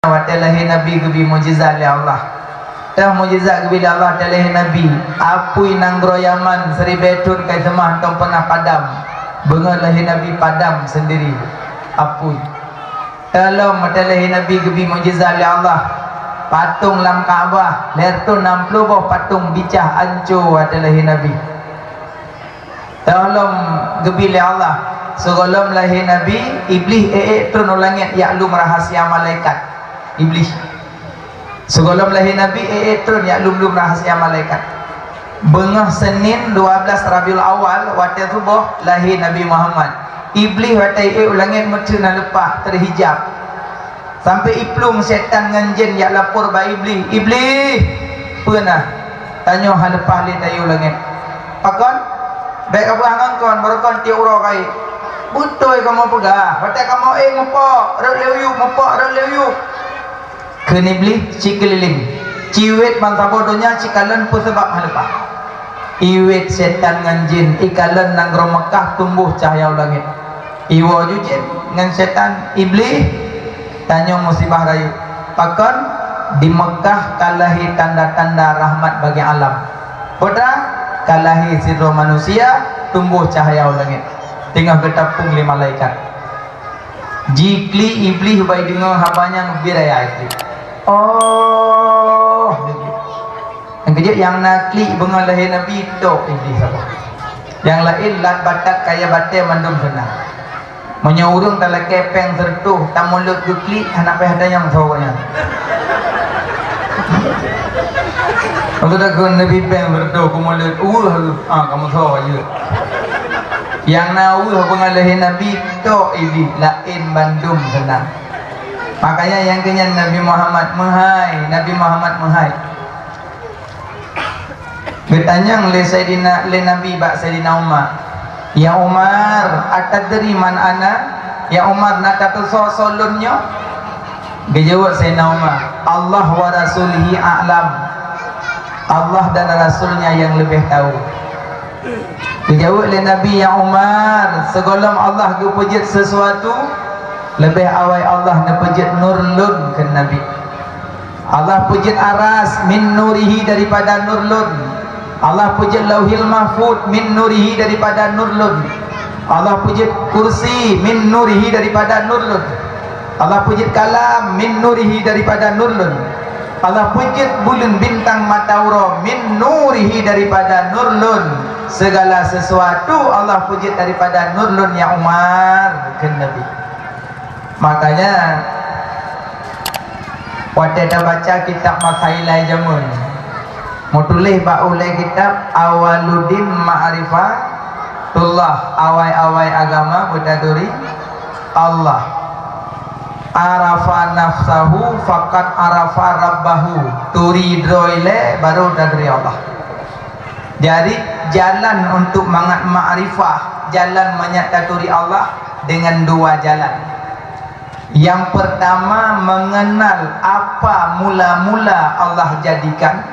Watalahi Nabi gebi mujizat li Allah. Dah mujizat gebi li Allah talahi Nabi. Apui nanggro Yaman seribetun kai semah tong pernah padam. Bengalahi Nabi padam sendiri. Apui. Dalam watalahi Nabi gebi mujizat li Allah. Patung lam Kaabah lertu 60 boh patung bicah ancu watalahi Nabi. Dalam gebi li Allah. Segolom lahir Nabi, iblis turun ulangit yaklum rahasia malaikat. Iblis. Segolom lahir Nabi, turun yaklum rahasia malaikat. Bengah Senin 12 Rabiul Awal, waktu subuh lahir Nabi Muhammad. Iblis waktu ulangit mercuna lepas terhijab. Sampai iplung setan dengan jin yak lapor ba iblis. Iblis pernah tanya hal lepas li tayu ulangit. Pakon baik apa angkon berkon ti uro kai. Betul kamu pegah. Patai kamu ngepok, rek leu ngepok, rek leu. Kene beli cikeliling. Ciwet bangsa bodohnya cikalan pun sebab halpa. Iwet setan ngan jin, ikalan nang ro Mekah tumbuh cahaya langit. Iwo ju jin ngan setan iblis tanya musibah rayu. Pakon di Mekah kalahi tanda-tanda rahmat bagi alam. Bodoh kalahi sirro manusia tumbuh cahaya langit. Tengah ketapung li malaikat. Jikli iblis bai dengar habanya biraya iblis. Oh. Yang kejut yang nakli bengal lahir Nabi itu iblis apa? Yang lain lat batak kaya batai mandum senang. Menyaurung tala kepeng sertuh tamulut gukli anak peh ada yang sawanya. Kalau dah kau Nabi peng sertuh kumulut kamu saw aja. Yang nahu pengalahi Nabi to iblis lain bandum senang. Makanya yang kenyan Nabi Muhammad menghai, Nabi Muhammad menghai. Bertanya le Sayyidina le Nabi bak Sayyidina Umar. Ya Umar, atadri man ana? Ya Umar nak kata solunnya? Dia jawab Sayyidina Umar, Allah wa rasulihi a'lam. Allah dan Rasulnya yang lebih tahu. Dijawab oleh Nabi yang Umar, segolong Allah kepejit sesuatu lebih awal Allah nepejit nurlun ke Nabi. Allah pejit aras min nurihi daripada nurlun. Allah pejit lauhil mahfud min nurihi daripada nurlun. Allah pejit kursi min nurihi daripada nurlun. Allah pejit kalam min nurihi daripada nurlun. Allah pejit bulan bintang mataura min nurihi daripada nurlun. Segala sesuatu Allah puji daripada nurlun ya Umar ke Nabi. Makanya waktu dah baca kitab Masailai Jamun, mau tulis bak ulai kitab Awaludin Ma'rifatullah, awai-awai agama berdaduri Allah. Arafa nafsahu faqad arafa rabbahu, turidroile baru dadri Allah. Jadi jalan untuk mengat ma'rifah, jalan menyataturi Allah dengan dua jalan. Yang pertama mengenal apa mula-mula Allah jadikan.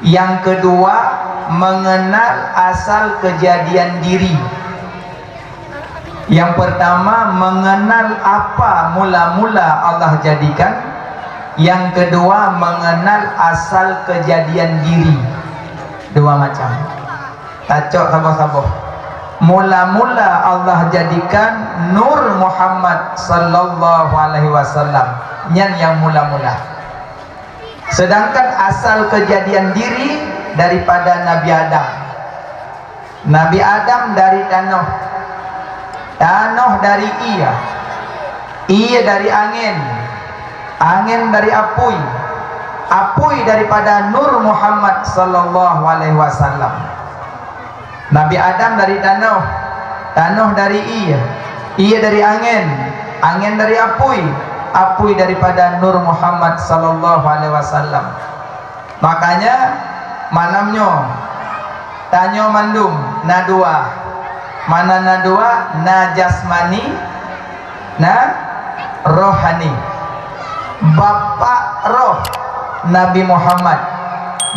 Yang kedua mengenal asal kejadian diri. Yang pertama mengenal apa mula-mula Allah jadikan. Yang kedua mengenal asal kejadian diri. Dua macam. Tacok sabar-sabar. Mula-mula Allah jadikan Nur Muhammad sallallahu alaihi wasallam. Yang mula-mula. Sedangkan asal kejadian diri daripada Nabi Adam. Nabi Adam dari tanah. Tanah dari ia. Ia dari angin. Angin dari apui. Apui daripada Nur Muhammad sallallahu alaihi wasallam. Nabi Adam dari tanah, tanah dari ia dari angin, angin dari apui, apui daripada Nur Muhammad sallallahu alaihi wasallam. Makanya malamnya tanya mandum nadua. Mana nadua? Na jasmani, na rohani. Bapak roh Nabi Muhammad,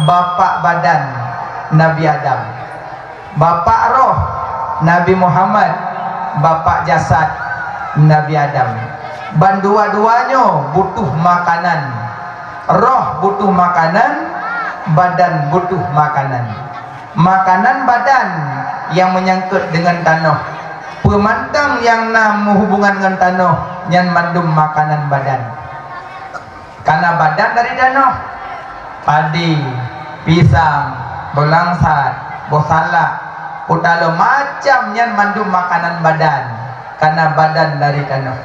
bapak badan Nabi Adam. Bapak roh Nabi Muhammad, bapak jasad Nabi Adam. ban dua-duanya butuh makanan. Roh butuh makanan, badan butuh makanan. Makanan badan yang menyangkut dengan tanah, pemantang yang hubungan dengan tanah yang mandum makanan badan. Karena badan dari tanah, padi, pisang, belangsat, bosalak, utalo macam yang mandum makanan badan. Karena badan dari tanah.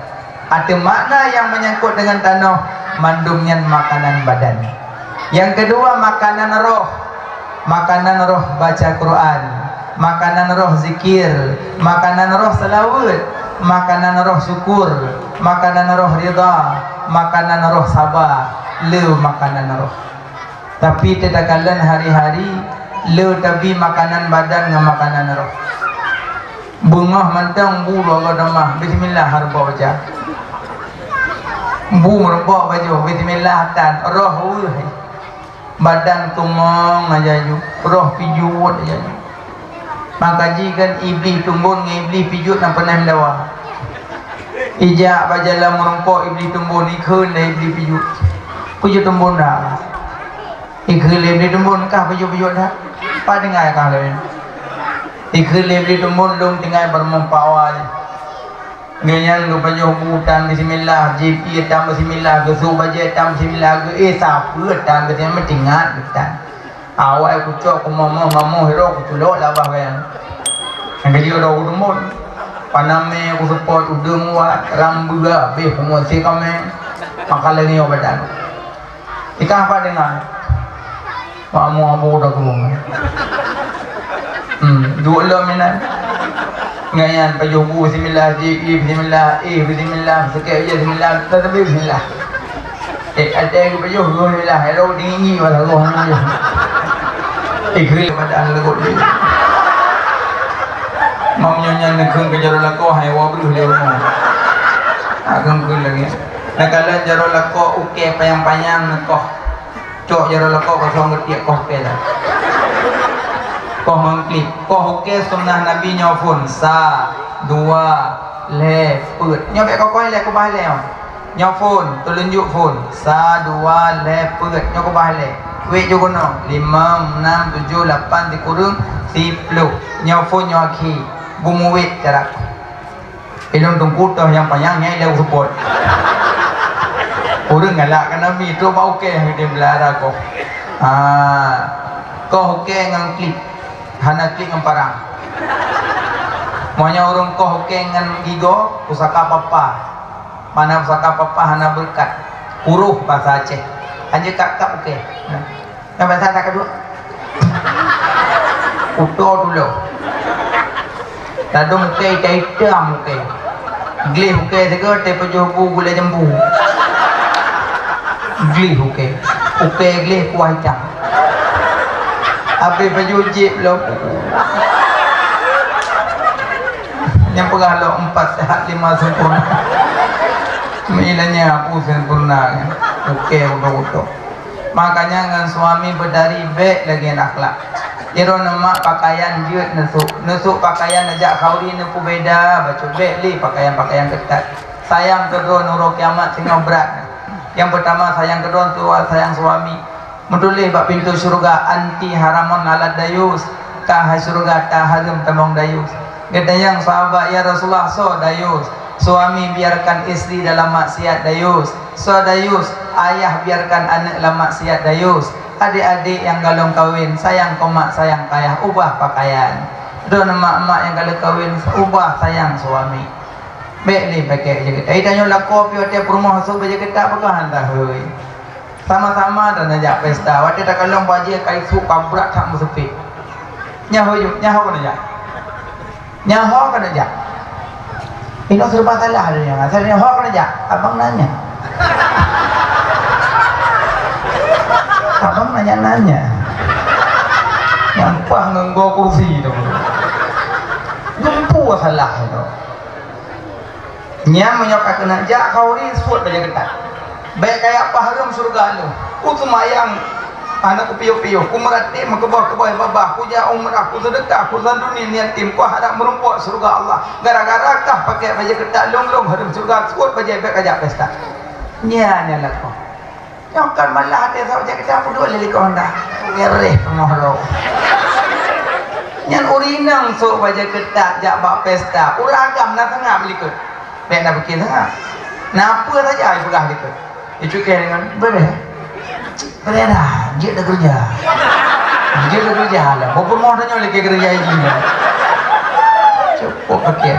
Ada makna yang menyangkut dengan tanah, mandumnya makanan badan. Yang kedua, makanan roh. Makanan roh baca Quran, makanan roh zikir, makanan roh salawat, makanan roh syukur, makanan roh ridha, makanan roh sabar. Le makanan roh. Tapi tidak kalian hari-hari le tapi makanan badan dengan makanan roh. Bunga mentang bu logo damah bismillah harba baca. Bu merba baju bismillah tan roh badan tumong aja ju, roh pijut aja ju. Maka jika iblis tumbun dengan iblis pijut nak pernah mendawa. Ijak bajalah merempok iblis tumbun ikun dah iblis pijut. Pijut tumbun dah. Ikun iblis tumbun kah pijut-pijut dah. Apa dengar kah lain? Ikun iblis tumbun dong tinggal bermempawa. Ganyan lu baju hutan bismillah, JP tam bismillah, gesu baje tam bismillah, siapa tam bismillah mentingat hutan. Awak aku cok aku mama hero aku tulok lah bah kan. Yang dia dah udumon. Paname aku support udung wa rambu lah be pengusi kami. Makalah ni badan. Kita apa dengar? Mamu abu dah kumung. Dua lo minan. Ngayan pajubu bismillah bismillah bismillah sekali aja bismillah tapi bismillah ada yang pajuh bismillah hello dingin wala roh ni ikri pada lagu ni mamnya nekeng ke jaro lako hai wa bru le no agam kun lagi nakalan jaro lako uke payang-payang nekoh cok jaro lako kosong ngetiak koh pela koh mengklik koh oke sunnah nabi nyofun sa dua le put nyobek kokoi le ko bahale nyofun tulunjuk fun sa dua le put nyoko bahale we jogono 5 6 7 8 dikurung 10 nyofun nyoki bumuwit jarak ilung tungku toh yang panjangnya le support urang galak kan nabi tu bau ke dia belara ko koh oke ngangklik hana klik ngamparang. Maunya urung koh kengan gigo pusaka papa. Mana pusaka papa hana berkat. Uruh bahasa Aceh. Hanya kakak oke. Yang bahasa tak kedua. Uto dulu. Tadung oke kaitam oke. Glih oke sego te pejobu gula jambu. Glih oke. Oke glih kuah hitam. Habis baju jip lo yang pegalo 4 sehat 5 sempurna milanya aku sempurna oke udah makanya dengan suami berdari baik lagi akhlak jero nama pakaian jiut nusuk pakaian ajak kauri nepu beda baca baik li pakaian ketat sayang kedua nurul kiamat sehingga berat yang pertama sayang kedua tua sayang suami Mendulih bak pintu syurga anti haramun ala dayus kahai syurga taharum tamong dayus. Kata yang sahabat ya Rasulullah so dayus. Suami biarkan istri dalam maksiat dayus. So dayus ayah biarkan anak dalam maksiat dayus. Adik-adik yang galung kawin sayang komak sayang kayah ubah pakaian. Dan emak-emak yang galung kawin ubah sayang suami. Baik ni pakai je kita. Tanya laku pi tiap rumah masuk baje kita pegang dah hoi. Sama-sama dan ajak pesta. Waktu tak kalong baje kai su kabrak tak musepi. Nyaho kan aja. Nyaho kan aja. Ini serba salah dia. Saya nyaho kan aja. Abang nanya. Abang nanya. Nyampah ngenggo kursi tu. Jumpu salah tu. Nyam menyokak kena jak kau ni suat baje ketat. Baik kayak apa harum surga lu. Semayang anak ku piyo-piyo ku merati makebah babah ku ja umrah ku sedekah ku sanduni niat tim ku harap merumpuk surga Allah gara-gara kah pakai baju ketat long-long harum surga sebut baju beg ajak pesta nya lah kau yang kan malah ada saja kita apa dua lili kau dah ngereh pengohro nyan urinang so baju ketat jak bak pesta uragam na tengah beli ke beg nak bikin tengah napa saja ai pegah gitu itu kayak dengan berada dia dah kerja lah bapa mau tanya lagi kerja ini cukup pakai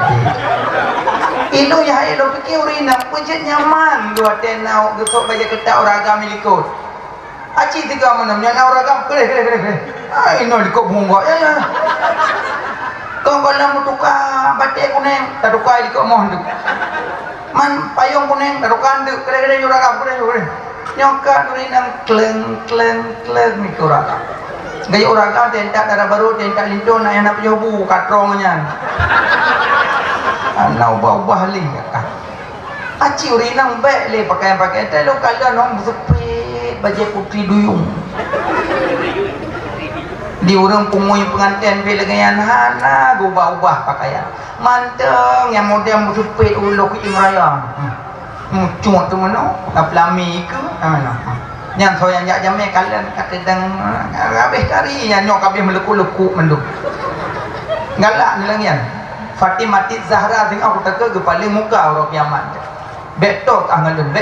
ilo ya ilo pakai urina pujet nyaman dua tenau gesok baca ketak oragam milikut aci tiga mana nyana oragam kere ino likut bunga ya kau kalau tukar batik kuning tak tukar likut mohon tu man payung kuning tak tukar tu kere oragam kere nyokat urinang kleng ni kurang gaya orang kau tentak darah baru tentak lindung nak yang nak penyobu katrongnya nak ubah-ubah li aci urinang baik le pakaian-pakaian tak lo kalau nong sepit baju putri duyung di orang pungui pengantin bila ganyan hana ubah-ubah pakaian manteng yang model sepit ulo ke imraya cuma tu mana pelami ke mana yang so yang jak jamai kalian kata dang habis kari yang nyok habis meleku-leku menduk galak ni langian Fatimah Zahra tengok aku teka ke paling muka orang kiamat betok angalun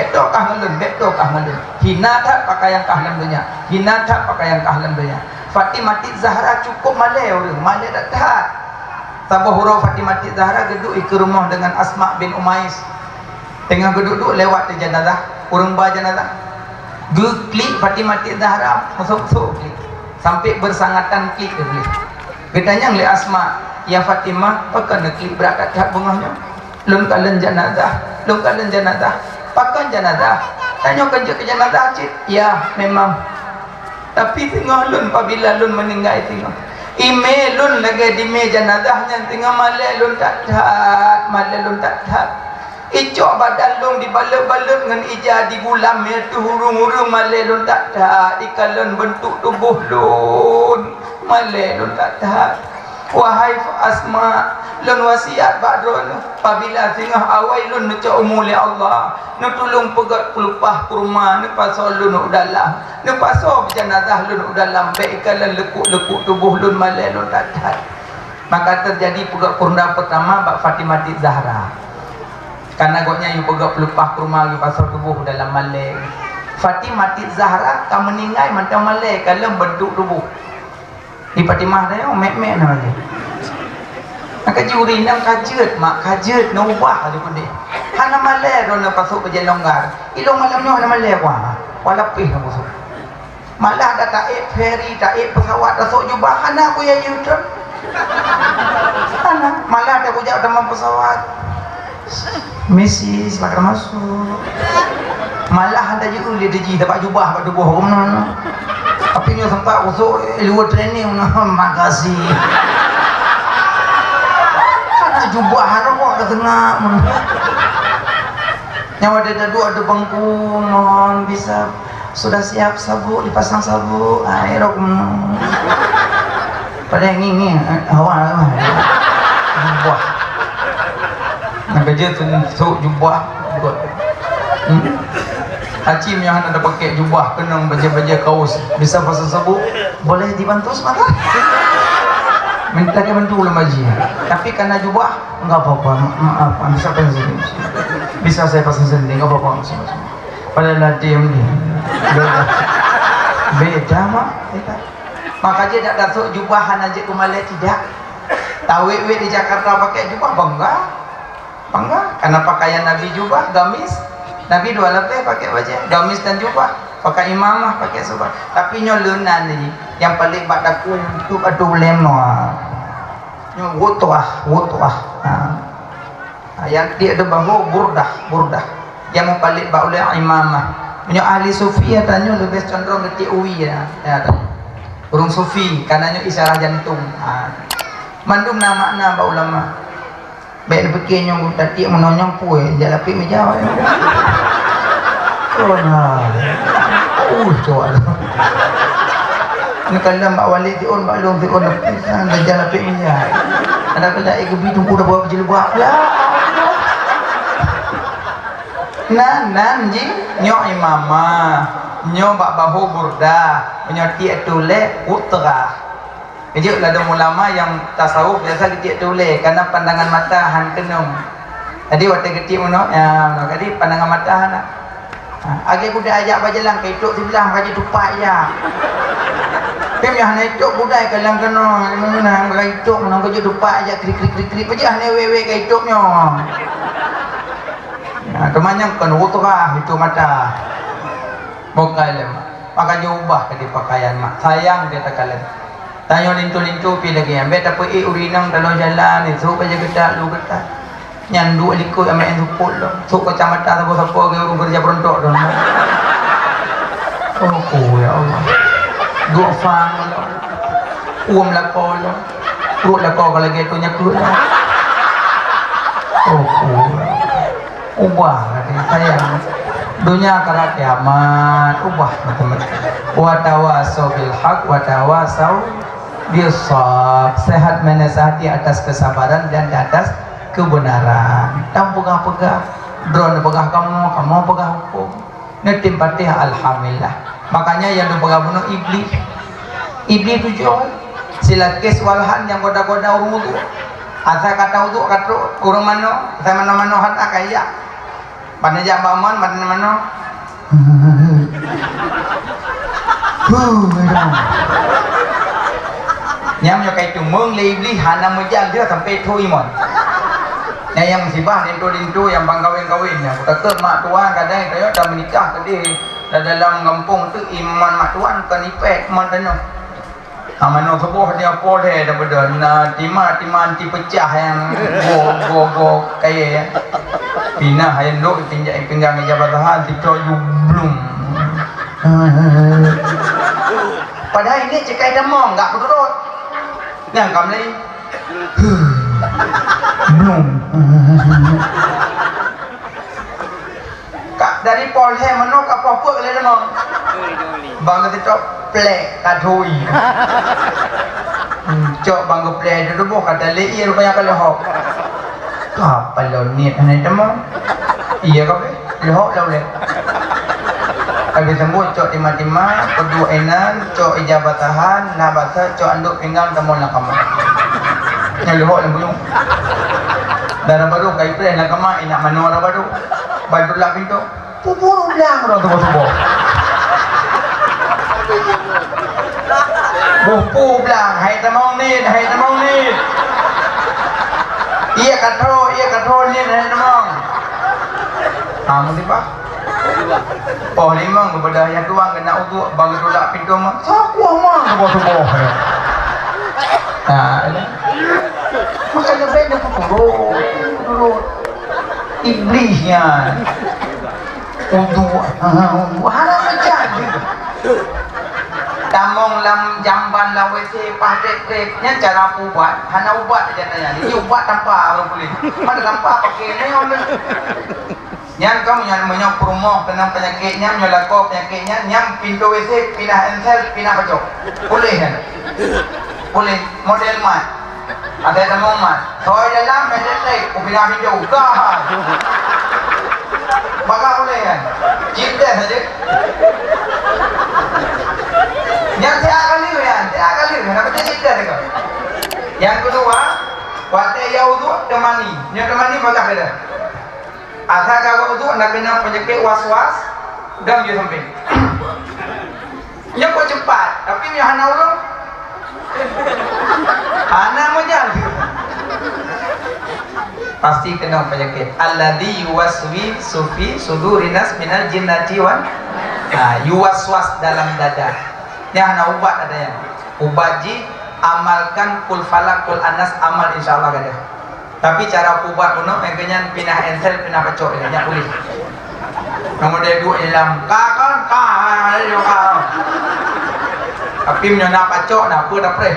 hina tak pakaian kahlam dunia hina tak pakaian kahlam dunia Fatimah Zahra cukup malai orang malai tak tahan sabah huruf Fatimah Zahra geduk ke rumah dengan Asma bin Umais tengah geduk-duk lewat di jenazah urang bah jenazah klik Fatimah Zahra masuk klik sampai bersangatan klik klik gedanya ngli Asma ya Fatimah pakan klik berakat hak bungahnya lun kalen jenazah pakan jenazah tanya kerja ke jenazah cik ya memang tapi tengah lun apabila lun meninggal tengah email lun lagi di meja jenazahnya tengah malai lun tak tahat icok badan lung dibalut-balut dengan ija di gulam itu hurung-hurung malai lun tak tahat ikalun bentuk tubuh lun malai lun tak tahat wahai Asma lun wasiat badron apabila tengah awal lun necak umuli Allah nu tolong pegat pelupah kurma nu pasal lun dalam nu pasal jenazah lun dalam baik ikalan lekuk-lekuk tubuh lun malai lun tak tahat maka terjadi pegat kurma pertama Mbak Fatimah Zahra karena agaknya yang pegang pelupah kurma lagi pasal tubuh dalam malai Fatimah Zahra tak meninggal mantau malai kalau bentuk tubuh di Fatimah dah yang mek-mek namanya maka juri nang kajet mak kajet nak ubah tu pun dia hana malai dia nak pasuk kerja longgar ilong malamnya hana malai walapih nak pasuk malah dah taik ferry taik pesawat pasuk jubah hana aku ya yutrun hana malah dah kujak dalam pesawat Mrs. silakan masuk malah ada je uli deji dapat jubah dapat tubuh mana tapi ni sempat usuk luar training makasih ada jubah harap ke tengah yang ada dua ada bangku non bisa sudah siap sabuk dipasang sabuk air pada yang ini awal jubah nak kerja tu jubah Hacim yang ada pakai jubah kenang baja-baja kaos bisa pasang sabuk boleh dibantu sebentar minta ke bantu ulama haji tapi karena jubah enggak apa-apa maaf bisa pasang sendiri bisa saya pasang sendiri enggak apa-apa pada latih ni beda mak maka dia tak dasuk jubahan aja ke Malay tidak tawik-wik di Jakarta pakai jubah bangga karena pakaian Nabi jubah gamis Nabi dua lapis pakai baju gamis dan jubah pakai imamah pakai subah tapi nyolunan ni yang paling badaku itu aduh lemah nyo wutuah yang dia ada bahu burdah yang paling ba oleh imamah nyo ahli sufi ya tanyo lebih cenderung ngerti uwi ya urung sufi karena nyo isyarah jantung mandum nama ba ulama baik fikir nyong tadi menonyong pue jalapi meja oh nah coba Kalau Mbak Wali diun, Mbak Long diun, dah jalan pergi ya. Ada kena ikuti tunggu dah bawa kecil buat ya. Nan ji nyok imama, nyok bak bahu burda, nyok tiak tule utra. Jadi ada ulama yang tasawuf biasa tiak tule karena pandangan mata han kenung. Tadi waktu kecil mana, ya, tadi pandangan mata han. Agi aku dah ajak berjalan ke itu sebelah kaji tupak ya. Pem yang hanya itu budai kalang kena mana bergai itu mana kaji tupak aja krik krik krik krik aja hanya wewe ke itu nyo. Nah, temannya kan utrah itu mata. Bokalem. Maka ubah ke pakaian mak. Sayang dia tak kalian. Tanya lintu-lintu pi lagi ambil tapi urinang dalam jalan itu aja kita lu kita. Nyandu likut ame supul lo. Sok kecamatan sapa-sapa ke kerja berontok dah. Oh ya Allah. Dua fang lo. Uam lako lo. Perut lako kalau gitu nyakut lo. Oh. Ubah katanya sayang. Dunia akhirat kiamat ubah teman-teman. Wa tawasau bil haq wa tawasau bis shab. Sehat menasihati atas kesabaran dan di atas kebenaran. Dan pegang-pegang drone pegang kamu pegang hukum. Netim patih alhamdulillah. Makanya yang dipegang bunuh iblis. Iblis tujuan sila kes walhan yang goda-goda urung itu. Asa kata itu kata urung mano, saya mano hat akaya. Pada jam baman mana. Nyam yo kai tumung le iblis hana mejang dia sampai thui mon. Yang musibah lintu-lintu yang bang kawin-kawin ya. Kata mak tuan kadang dia dah menikah tadi dalam kampung tu iman mak tuan kan ipet mon tano. Amano sebuah dia pole daripada na timan ti pecah yang go kaya ya. Pinah yang duk pinggang jabatan ti coyu blum. Padahal ini cekai demam enggak berurut. Yang kamli belum. Kak dari polhe menok apa kali demam. Bang itu plek kadui. Cok bang plek itu boh kata lei rupanya kalau hok. Apa lo ni ane demam? Iya kau lo dah boleh. Habis sembuh cok timah-timah, kedua enan, cok ijabatahan, nabata, cok anduk pinggang kamu nak kamu. Yang lehok yang buyung. Darah baru kai pre nak kamu inak mano darah baru. Baru lah pintu. Pupur ulang orang tu. Buku bilang, hai temong ni. Iya katro ni hai temong. Kamu tiba? Oh limang kepada yang tuang kena uduk bagi tolak pintu mak. Saku amang sebuah. Nah, maka lebih dia turun. Iblisnya. Uduk, haram jadi. Tamong lam jamban la WC patek-tek cara ubat. Hana ubat aja tanya. Ini ubat tanpa apa boleh. Mana tanpa pakai neon. Nyam kamu nyam promo tentang penyakitnya, nyolako penyakitnya, nyam pintu WC pindah ensel, pindah pecok. Boleh kan? Boleh. Model mat. Ada temong mat. Soal dalam medek, pindah pintu. Dah. Maka boleh kan? Cinta saja. Yang tiap kali. Kenapa dia cinta dekat? Yang kedua, waktu yaudu temani. Yang temani bagah beda. Asal kalau itu nak kena penyakit was-was dan dia sampai. Yang kau cepat, tapi yang hana ulung, hana majal. Pasti kena penyakit. Alladhi yuwaswi sufi sudurinas minal jinnati wan. Yuwaswas dalam dada. Yang hana ubat ada yang. Ubat ji amalkan kul falak kul anas amal insyaallah ada. Tapi cara ubat kuno engkanya pindah ensel pindah pecok ini yang boleh. Kemudian dua dalam kakon yo. Tapi menyona pecok nak apa dah preh.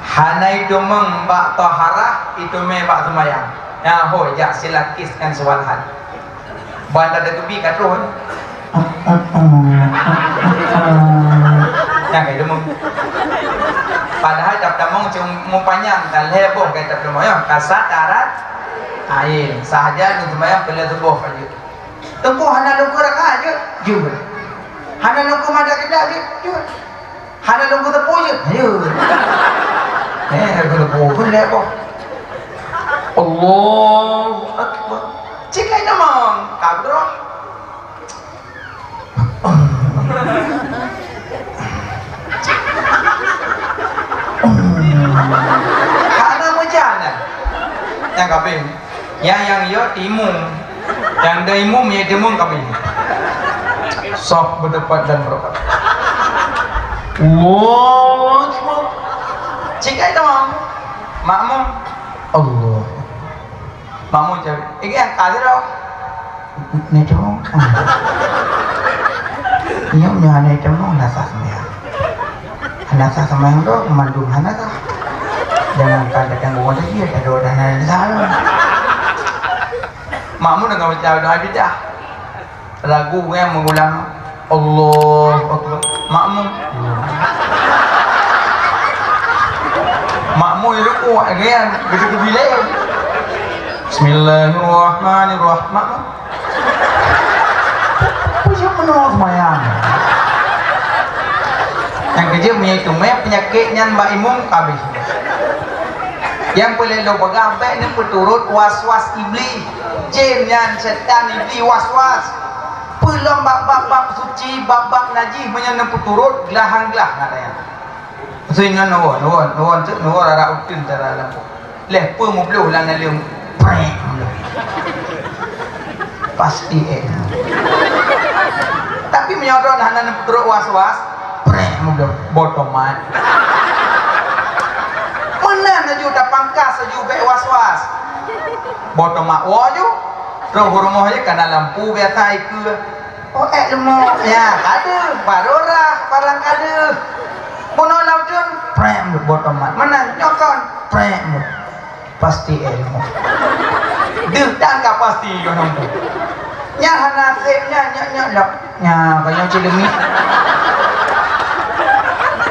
Hanai domeng bak taharah itu me bak semayang. Ya ho ya silakiskan sewalhan. Bandar de tubi katron. Yang kayak demung. Padahal dap damong cuma panjang dan heboh kayak dap damong ya kasat darat air sahaja untuk bayang bela tubuh aja. Tengku hana lugu rak aja juga. Hana lugu mada kita aja juga. Hana lugu tepu aja juga. Lugu pun heboh. Allahu Akbar. Cik kayak damong kabro. Karena mujana yang kabin yang yo timung yang daimum ya timung kabin sok berdebat dan berdebat wow cikai dong makmum Allah makmum cari ini yang kali dong ini dong ini punya ini dong nasa semua nasa sama yang dong mandung nasa jangan katakan gua lagi ada doa dan salah. Makmum dengan baca doa dia lagu yang mengulang Allah Akbar. Makmum itu agen begitu bila. Bismillahirrahmanirrahim. Punya menolak mayang. Yang kerja punya penyakitnya Mbak Imum habis. Yang boleh lo bagampai ni peturut was-was iblis jin yang setan iblis was-was belum bab-bab suci bab-bab najis menyenang peturut gelahang-gelah katanya sehingga nuwun rara utun cara lampu leh pun mu belum lan alim pasti tapi menyorot hanan peturut was-was mu belum botoman mana naju dah pangkas saju be was-was botol mak waju roh rumah aja kena lampu biasa ikut oh lemah ya ada barora barang ada puno lautun prem botol mak mana nyokon prem pasti ilmu dan ka pasti yo nong nya hanasibnya nya lok nya kaya cilemi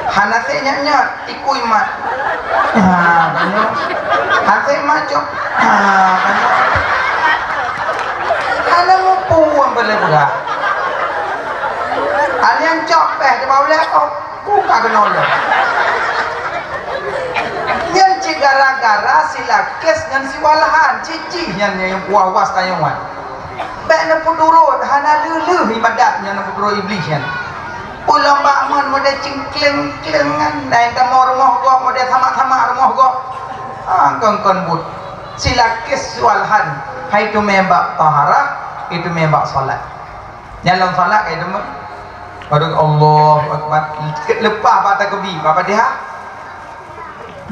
hanasibnya nya ikui mat banyak hati macam banyak ada mupu yang berlebihan kalian copeh di bawah lekok buka kenolak yang gara-gara silakis dan siwalahan cici yang puas tayuan baik nampu turut hana luluh ibadatnya nampu turut iblis yang ulang bakman model cingkling-cinglingan dan temu rumah gua model sama-sama rumah gua kongkon but silakis walhan hai itu membak taharah itu membak salat dalam salat itu baru Allah Akbar lepas bata kebi apa dia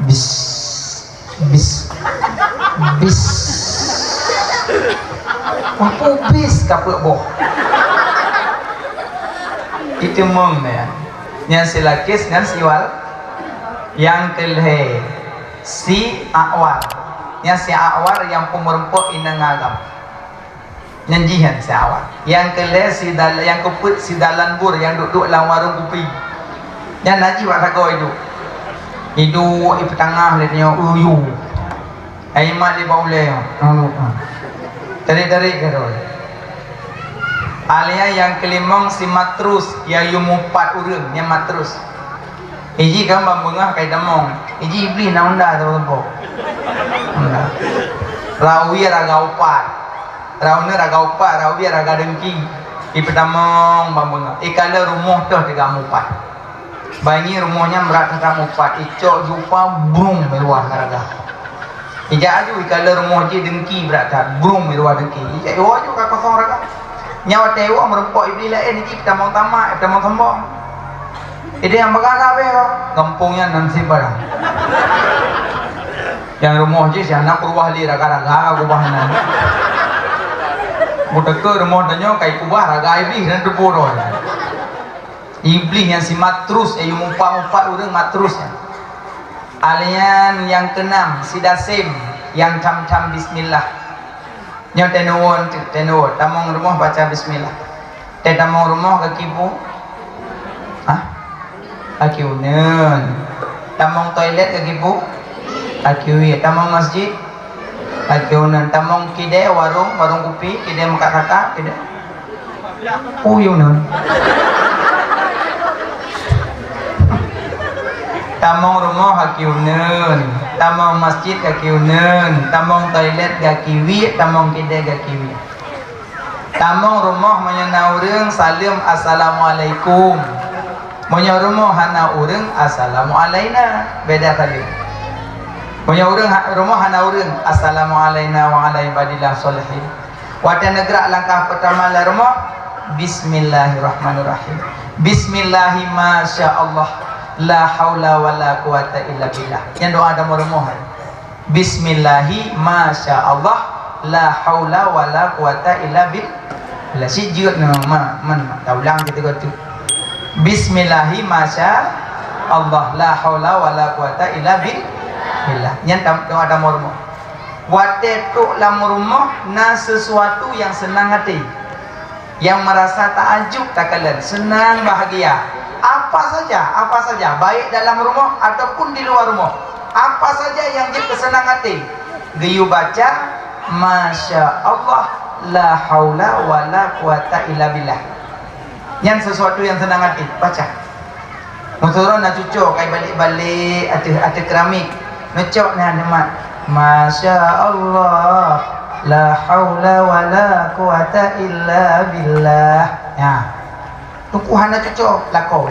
bis mampu bis kapuk boh itu mong ya yang silakis dan siwal yang kelhe si awar yang si awar yang pemerempok inang agam yang jihan si awar yang kelhe si dal yang keput si dalan bur yang duduk dalam warung kopi yang naji wak tako itu ibu tengah dia uyu aimat di bawah le tarik-tarik karo alia yang kelimang si matrus yang yumupat urang yang matrus iji kan bambengah kai damong iji iblis na unda tu rawi raga upat raune raga upat rawi raga dengki ipedamong bambengah ikala rumah tu 3 upat banyi rumahnya berat 3 upat icok jupa brum meluah raga ija aju ikala rumah je dengki berat brum meluah dengki ija yo aju ka kosong raga nyawa tewa merempok iblis lain ini kita mau tamak kita mau sombong ini yang berkata apa kampungnya nanti barang yang rumah je si anak kurwah li raga-raga kubah nan mudah rumah tanya kai kubah raga iblis dan depuro iblis yang si matrus yang mumpat orang matrusnya alian yang keenam si dasim yang cam-cam bismillah yang tenuwon tamong rumah baca bismillah tamong rumah kaki bu kaki unen. Tamong toilet kaki bu kaki wi. Tamong masjid kaki unen. Tamong kide warung kopi kide muka kakak kide uyunen. Tamong rumah kaki unen. Tamong masjid kaki unen. Tamong toilet kaki wi. Tamong kide kaki wi. Tamong rumah menyana urang salim assalamualaikum. Monya rumah hana urang assalamualaina. Beda tadi. Monya urang rumah hana urang assalamualaina wa ala ibadillah sholihin. Wata negara langkah pertama la rumah bismillahirrahmanirrahim. Bismillahi masyaallah la haula wala quwata illa billah. Yang doa ada rumah. Bismillahi masyaallah la haula wala quwata illa billah. Sijud nama taulang kita tu. Bismillahi masya Allah la haula wala quwata illa billah. Yang ada mormo. Wate tu lamurmo na sesuatu yang senang hati. Yang merasa takjub takalan, senang bahagia. Apa saja baik dalam rumah ataupun di luar rumah. Apa saja yang jadi kesenang hati. Geyu baca masya Allah la haula wala quwata illa billah. Yang sesuatu yang senang hati baca. Motoron nak cucuk kai balik-balik ada keramik. Ngecok nah nemat. Masya Allah la haula wala quwata illa billah. Ya. Tukuhan nak cucuk lako.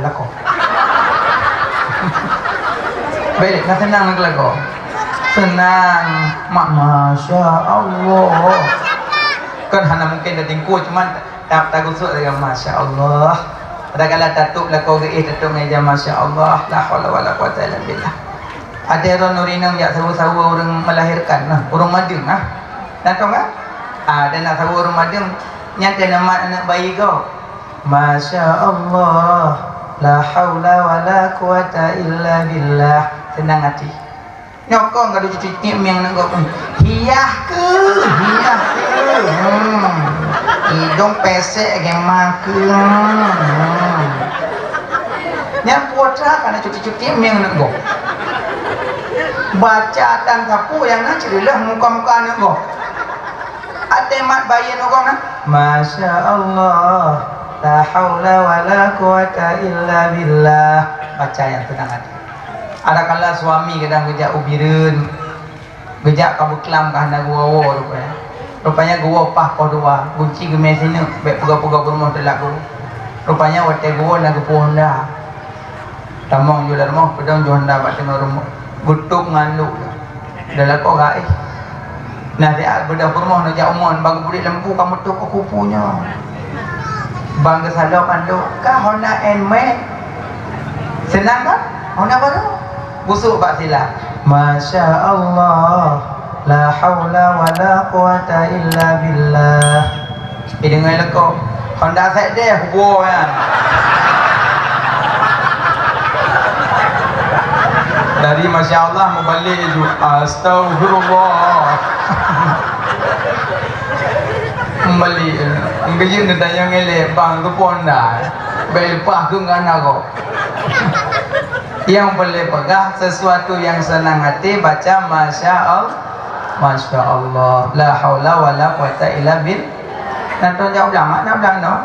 Baik, nak senang lako. Senang masya Allah. Kan hana mungkin dah tingku cuman tak gusuk dengan masya Allah. Pada kala tatuk lah kau tatuk meja masya Allah la haula wala quwata illa billah. Ada orang nurinang jak sawa-sawa orang melahirkan orang mading nak tahu tak? Ada nak sawa orang mading nyata nama anak bayi kau. Masya Allah la haula wala quwata illa billah. Senang hati. Nyokong kalau cuci yang nak kau hiyah ke hidung pesek gemak ke yang puasa karena cuci yang nak kau baca dan sapu yang nak cerilah muka-muka nak kau ada mat bayi nak kau masya Allah la haula wala quwata illa billah. Baca yang tenang hati. Ada kala suami kadang gejak ubireun, gejak kabu kelam kahana gua rupanya gua pah ko dua, kunci ke mesin baik puga-puga rumah telak gua. Rupanya wate gua nak ke Honda. Tamong jual rumah pedang Honda bak tengah rumah. Gutuk nganduk. Dalam kau gaih. Nah dia bedah rumah nak jak umon bang budik lembu kamu tu ko kupunya. Bang kesalau panduk ka Honda Nmax. Senang kan? Honda baru. Busuk pak sila. Masya Allah la haula wala quwata illa billah. Dengar lekok Honda set dia hubo kan. Dari masya Allah membalik ju astagfirullah. Membalik ngejin nedayang elek bang tu Honda. Belpah ke ngana kau. Yang boleh pegang sesuatu yang senang hati baca masya Allah la haula wala quwata illa billah. Nanti jauh dah nak bilang no.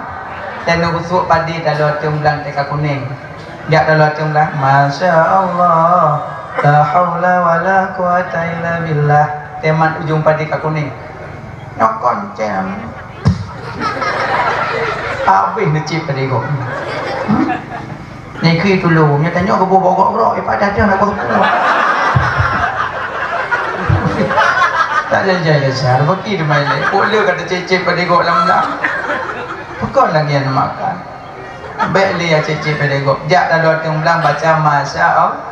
Dan nusuk padi dalam timbang teka kuning. Dia dalam timbang masya Allah la haula wala quwata illa billah. Teman ujung padi ka kuning. Nyokon cem. Habis necip padi kau. Ni kui dulu, nya tanya ke bobok-bobok, pada dia nak bobok. Tak janji dasar, bagi dia main. Boleh kata cecep pada gok lam-lam. Bukan lagi yang makan. Baik dia cecep pada gok. Jak dah dua teng belang baca masya Allah.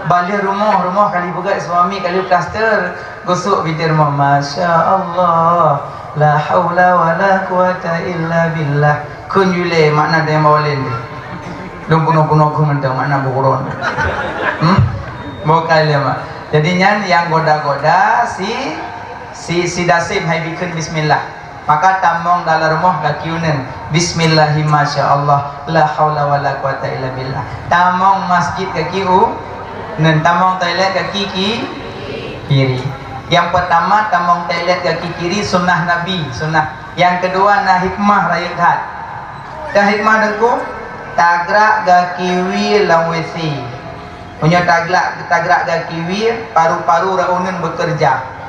Balik rumah kali buka suami kali plaster, gosok bitir rumah masya Allah. La haula wala quwata illa billah. Kunjule makna dia mawalin dia. Belum puno-puno aku mentang mana bukuron. Bukan lemah. Jadinya yang goda-goda si dasim hai bikin bismillah. maka tamong dalam rumah kaki unen bismillahi masyaallah la haula wala quwata illa billah. Tamong masjid kaki unen, tamong toilet kaki kiri. Yang pertama tamong toilet kaki kiri sunnah Nabi, sunnah. Yang kedua nah hikmah raya hat. Dah hikmah dengku tagrak kaki wi lang WC. Punya tagrak kaki wi paru-paru raunen bekerja.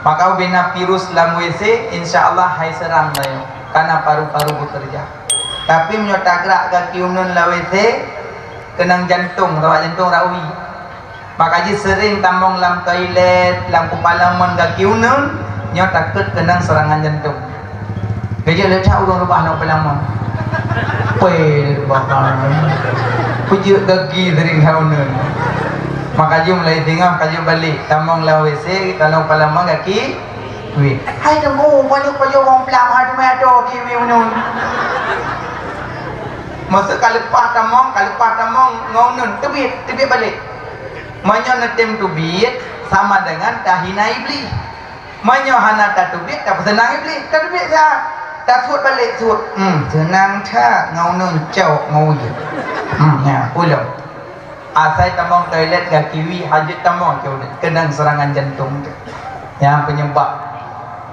Maka bina virus dalam WC insyaallah hai serang layo karena paru-paru bekerja. Tapi menyotagrak kaki unun la WC kenang jantung, rawat jantung rawi. Maka ji sering tambong lam toilet, lam kepala mon kaki unun nyo takut kenang serangan jantung. Beja le cha urang rubah lam kepala mon. Pe bakal. Pujuk kaki sering haunun. Maka jom mulai tengah kaju balik tamong la WC kalau kepala mang kaki wi hai temu balik kaju wong pelam ha tu mai ada kiwi menun masa kalepah tamong ngonun tebit balik manyo netem tubit sama dengan tahina iblis manyo hana tatubit tak senang iblis tatubit sa tak suat balik suat senang tha ngonun cau ngau je ya ulang asai tamong toilet kaki wi hajat tamong kenang serangan jantung yang penyebab.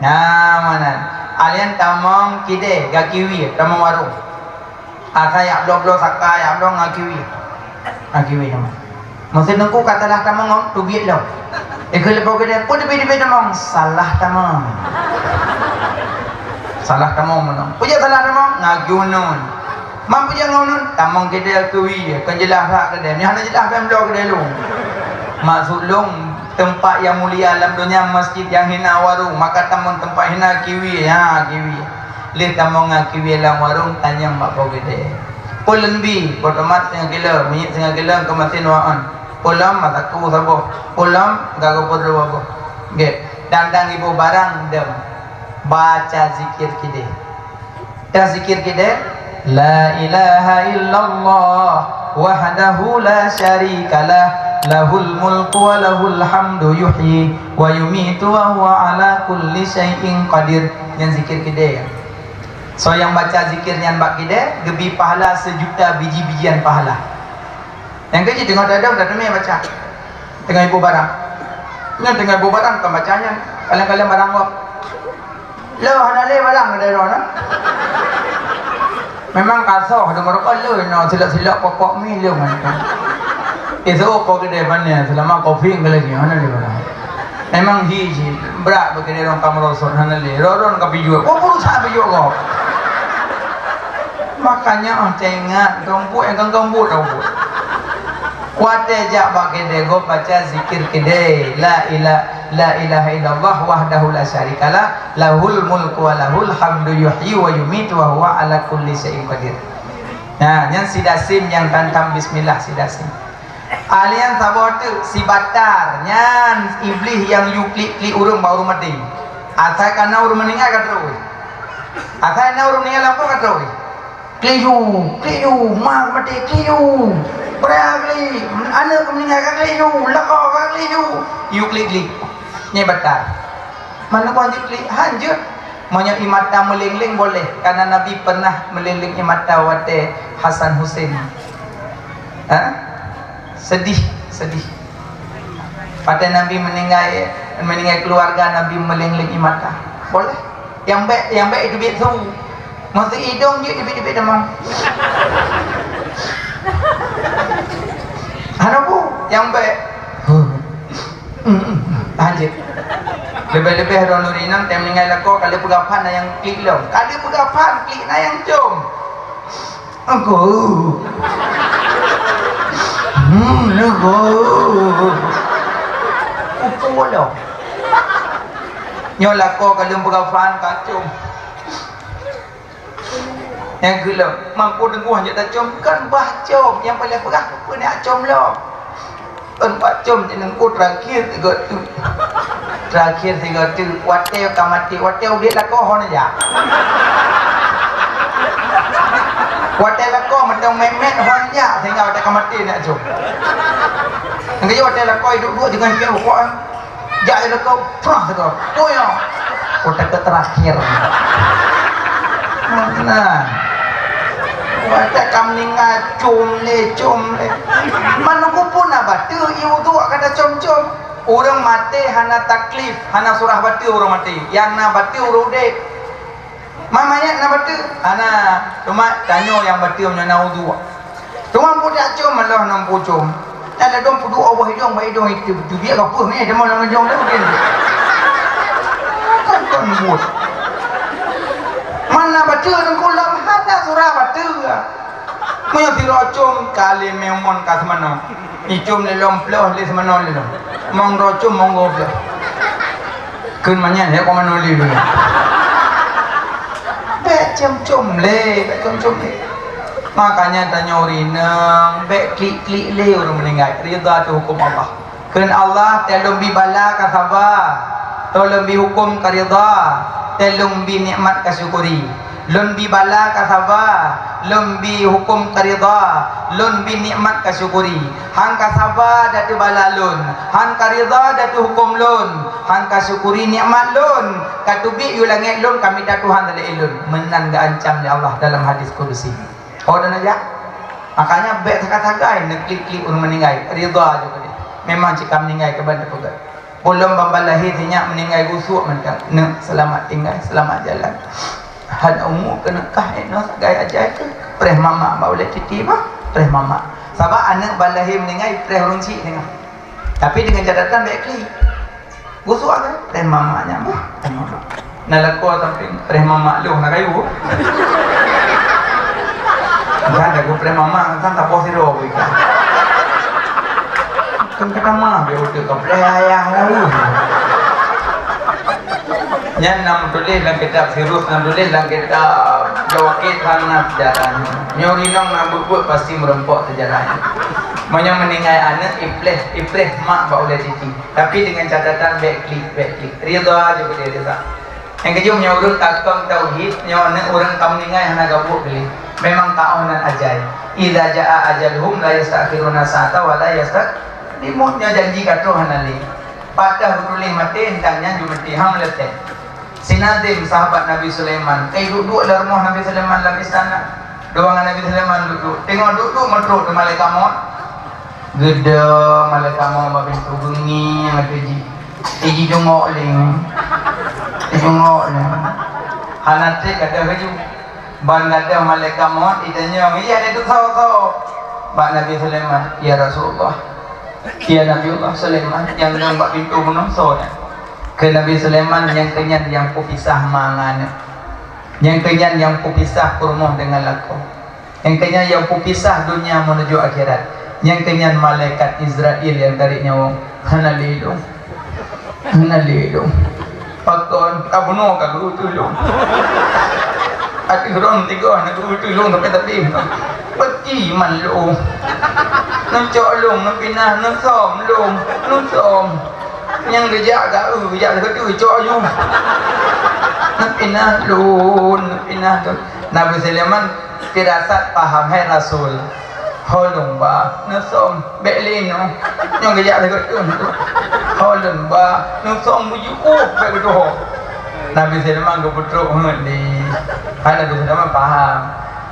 Nah mana alian tamong kide kaki wi tamong warung asai abdo sakai abdo kaki wi nama masih nunggu katalah tamong tubit lo ikut lepo kide pun debi tamong salah tamong menong puja salah tamong ngagunun mampu jangan ngun tamong kita kuwi kan jelas hak kedai ni hanya jelas pemlo kedai lu maksud long tempat yang mulia dalam dunia masjid yang hina warung maka tamong tempat hina kiwi ya kiwi le tamong kiwi dalam warung tanya mak kau kedai pulen bi otomat setengah kilo minyak setengah kilo ke mesin waan pulam mataku sabo pulam gago podro babo ge dandang ibu barang dem baca zikir kide dah zikir kide La ilaha illallah wahdahu la syarika lah lahul mulku wa lahul hamdu yuhyi wa yumitu wa huwa ala kulli syai'in qadir. Yang zikir kide so yang baca zikir yang bak kide gebi pahala 1 juta biji-bijian pahala. Yang kecil tengok dadam dah demi baca tengah ibu barang tengah ibu barang kan bacanya kalian barang wap lo hanale barang dari rona memang kasar dengar kalau no silap-silap pokok mi le kan. Itu apa kedai mana selama kopi lagi mana le barang. Memang hiji berat bagi orang kamerosot hana le. Roron ka bijual. Oh berusaha bijual kau. Makanya tengok gambut yang gambut tau. Kuate jak bagi kedai go baca zikir kedai la ilaha illallah wahdahu la syarikalah lahul mulku wa lahul hamdu yuhyi wa yumitu wa huwa ala kulli syai'in qadir. Nah, yang sidasim yang tantam bismillah sidasim. Alian sabote si batar nyan iblis yang yu klik urung baru mati. Asai kana urung meninggal katroi. Asai na urung meninggal apa katroi? Kliu mar mati kliu. Beragli anak meninggal kliu lakau kliu yu klik nya batal mana kau klik hanjut banyak imata melingling boleh karena Nabi pernah melingling imata wate Hasan Husain sedih pada Nabi meninggal keluarga Nabi melingling imata boleh yang baik itu biasa masa hidung je dibit demam hanapu yang baik lanjut lebih-lebih orang nurinang tem meninggal lako kali pegapan yang klik lo kali pegapan klik na yang jom aku upo lo nyo lako kali pegapan kacung yang gila mampu denguh je tak com kan bah com yang paling pegah apa ni com lo empat com jenengku terakhir tiga tu watel kamati watel dia lah kau hon aja watel lah kau macam memet hon aja sehingga watel kamati nak com engkau watel lah kau hidup dua dengan kau kau jaya lah kau perah tu kau ya kota ke terakhir. Nah, wajah kami ngacum le. Mana pun apa tu, ibu tu kata com. Orang mati hana taklif, hana surah batu orang mati. Yang na batu orang dek. Mamanya na batu, hana cuma tanya yang batu punya na wudu. Cuma pun dia com malah nam pucum. Ada dong pudu Allah hidung itu dia apa ni? Dia mau nak jong dah mungkin. Kan buat. Mana batu nang kulam hana surah batu. Maya dirocom kali memon ka semana. Icum le lomploh le semana le. Mong rocom mong goblok. Keun manya ya ko manoli dulu. Be com le. Makanya tanya urineng, be klik le orang meninggal. Ridha tu hukum Allah. Keun Allah telung bi bala ka sabar. Tolong bi hukum ka ridha. Telung bi nikmat ka syukuri. Lun bi bala ka sabar, lun bi hukum ka ridha, lun bi nikmat ka syukuri. Hang ka sabar datu bala lun, hang ka ridha datu hukum lun, hang ka syukuri nikmat lun, ka tubi yu langit lun kami dah Tuhan dari ilun. Menan ga ancam ni Allah dalam hadis kudusi. Oh dan aja. Makanya baik sakat-sakai nak klik orang meninggal, ridha juga dia. Memang jika meninggal ke bandar pegat. Belum bambalahi tinyak meninggal gusuk mentang. Nak selamat tinggal, selamat jalan. Had umur kena kah no gaya aja ke preh mama ba boleh titi bah preh mama sebab anak balahi meninggal preh runci dengan tapi dengan catatan baik kli busuk kan preh mamanya bah nalako sampai preh mama lu nak kayu ada go preh mama kan tak posiro kan kata mah be udah ke preh ayah lalu yang nam tulis dalam kitab Firuz, nam tulis dalam kitab Jawakit Hana sejarahnya. Nyori nong nam buat pasti merempok sejarahnya. Manya meninggal anak ipleh mak bau dari titi. Tapi dengan catatan baik klik. Ridha juga dia tak. Yang kejum nyurut takam tauhid, nyawa orang kamu meninggal hana gabuk beli. Memang ta'unan ajal. Idza jaa ajaluhum la yastakhiruna sa'ata wa la yastaqdimuna janji kata hanali. Pada hurulih mati entangnya jumati ham leteh. Sinadim sahabat Nabi Sulaiman, duduk dalam rumah Nabi Sulaiman dalam istana. Ruangan Nabi Sulaiman duduk. Tengok duduk metruk ke malaikat maut. Gede malaikat maut babin tu bunyi yang ada ji. Iji jongok ling. Hanate kata keju. Ban kata malaikat maut itanya, "Iya ada tu tahu." Bak Nabi Sulaiman, "Ya Rasulullah." Ya Nabi Allah Sulaiman yang nampak pintu menungso ke Nabi Sulaiman yang kenyan yang kupisah mangan, yang kenyan yang kupisah kurma dengan laku, yang kenyan yang kupisah dunia menuju akhirat, yang kenyan malaikat Israel yang tarik nyawa hanalilung pakon kabuno ka guru tulung ati ron tigo na guru tulung tapi peti man lu nang colong nang pinah nang som yang dia agak ya tu coyu nang pinah tu Nabi Sulaiman firasat paham hai Rasul holung ba nang som belino yang dia tu holung ba nang som buju begitu Nabi Sulaiman go putruk di Nabi Sulaiman paham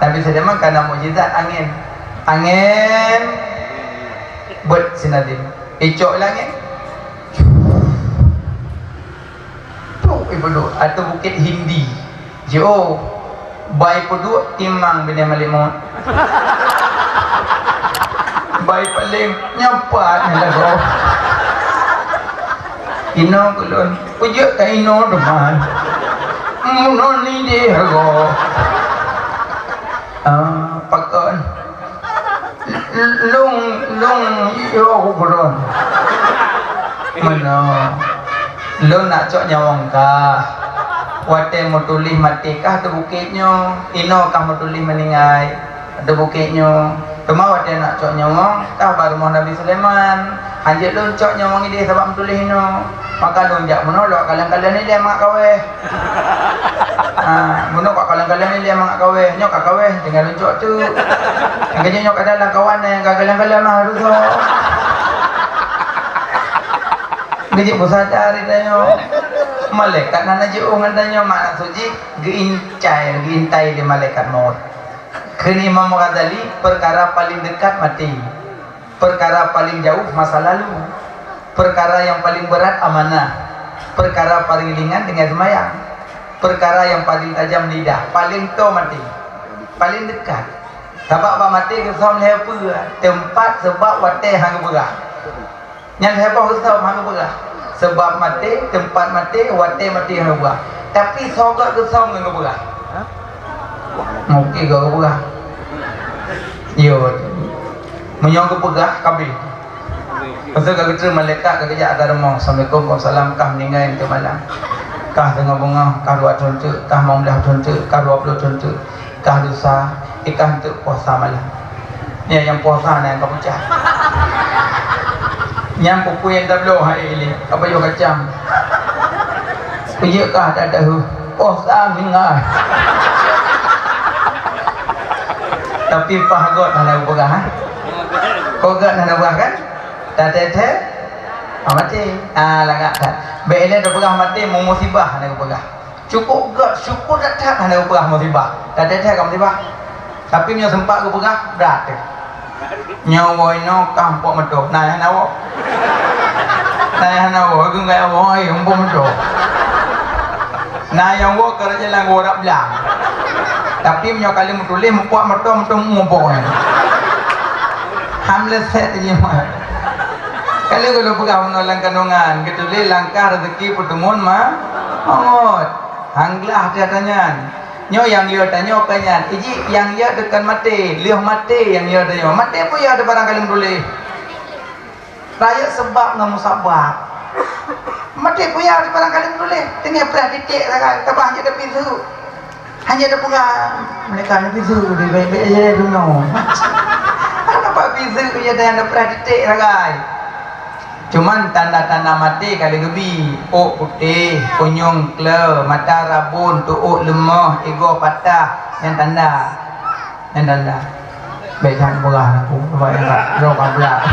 Nabi Sulaiman karena mukjizat angin buat sinadim icok langit ibu atau bukit Hindi jo bayi pudu timang bina malimut bayi paling nyapat lagu ino kulon pujuk ka ino deman ni dia go pakon lung yo kulon mana lo nak cok nyawang kah wate mutulih mati kah tu bukitnya ino kah mutulih meninggal ada bukitnya cuma wate nak cok nyawang kah baru mau Nabi Sulaiman anjir lo cok nyawang ini sebab mutulih ino maka lo jak menolak kalian ni dia mak kawe bunuh kok kalian ni dia mak kawe nyok kawe tinggal lo cok tu yang kejap nyok adalah kawan yang kalian mah harus Gajik bersadar dia tengok malaikat nana jauh ngadanya makna suci geintai di malaikat maut. Kini Imam Ghazali perkara paling dekat mati, perkara paling jauh masa lalu, perkara yang paling berat amanah, perkara paling ringan dengan semayang, perkara yang paling tajam lidah, paling tua mati, paling dekat. Sebab apa mati kesom lepa tempat sebab wate hang berah. Yang lepa kesom hang berah. Sebab mati tempat mati wate mati hang berah. Tapi sogat kesom hang berah. Mungkin kau berah. Yo. Menyong ke berah kabeh. Pasal kau terima malaikat kau kerja ada rumah. Assalamualaikum warahmatullahi wabarakatuh. Kah meninggal itu malam. Kah tengah bunga, kah 2 contoh, kah mau belah contoh, kah 20 contoh, kah dosa, ikan untuk puasa malam. Ni yang puasa ni yang kau pecah. Yang buku yang tak belum hari ini, apa yang kacang? Pujitkah tak tahu? Puasa meninggal. Tapi pahagot nak berah. Kau gak nak berah kan? Tak teteh. Mati. Lagak tak. Bila dah berah mati mau musibah nak berah. Cukup gak syukur tak nak berah musibah. Tak teteh kau musibah. Tapi punya sempat ke berah berat. Nyawa ino kampuk medo. Nah nawo. Nah nawo aku enggak awak ai umpuk medo. Nah yang wo kerja lang gorak belang. Tapi punya kali mutulih membuat medo ngumpuk. Hamlet set je mah. Kalau berah menolong kandungan, ketulih langkah rezeki pertemuan mah. Angot. Hanglah katanya. Nyo yang dia tanya kanyan, iji yang dia dekat mati, liah mati yang dia tanya. Mati pun dia ada barang kali boleh. Raya sebab ngamu sabab. Mati pun dia ada barang kali boleh. Tengah perah titik sangat, tapi hanya ada pintu. Hanya ada pula mereka ada pintu di baik-baik aja dunia. Apa pintu dia ada perah titik sangat. Cuman tanda-tanda mati kali gebi, ok putih, kunyung kle, mata rabun, tuuk lemah, ego patah, yang tanda. Baikkan berah aku, baik tak, roh kabla.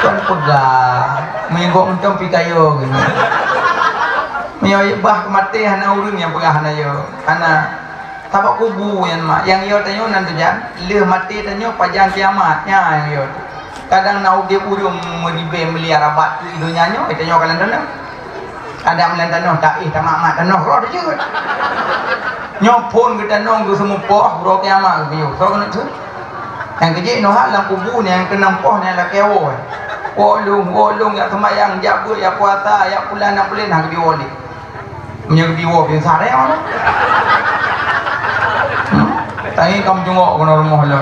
Tuan pegah, mengikut macam pikayo gini. Menyebah kematian orang yang pegah nayo, karena tabak kubu yang yo tanyo nanti jan, leh mati tanyo pajang kiamatnya yang yo. Kadang nau dia urung meribe melihara batu hidupnya nyo itu nyo kalian tanah. Ada melihat tanah tak tamak tanah roh dia juga. Nyo pun kita nong tu semua poh roh kiamat biu. So kena tu. Yang kecil no hal lang kubu ni yang kena poh ni lah kewo. Wolung ya semayang jabu ya puasa ya bulan hang diwoli. Menyo diwo bin sare ono. Tangi kamu jengok kono rumah lo.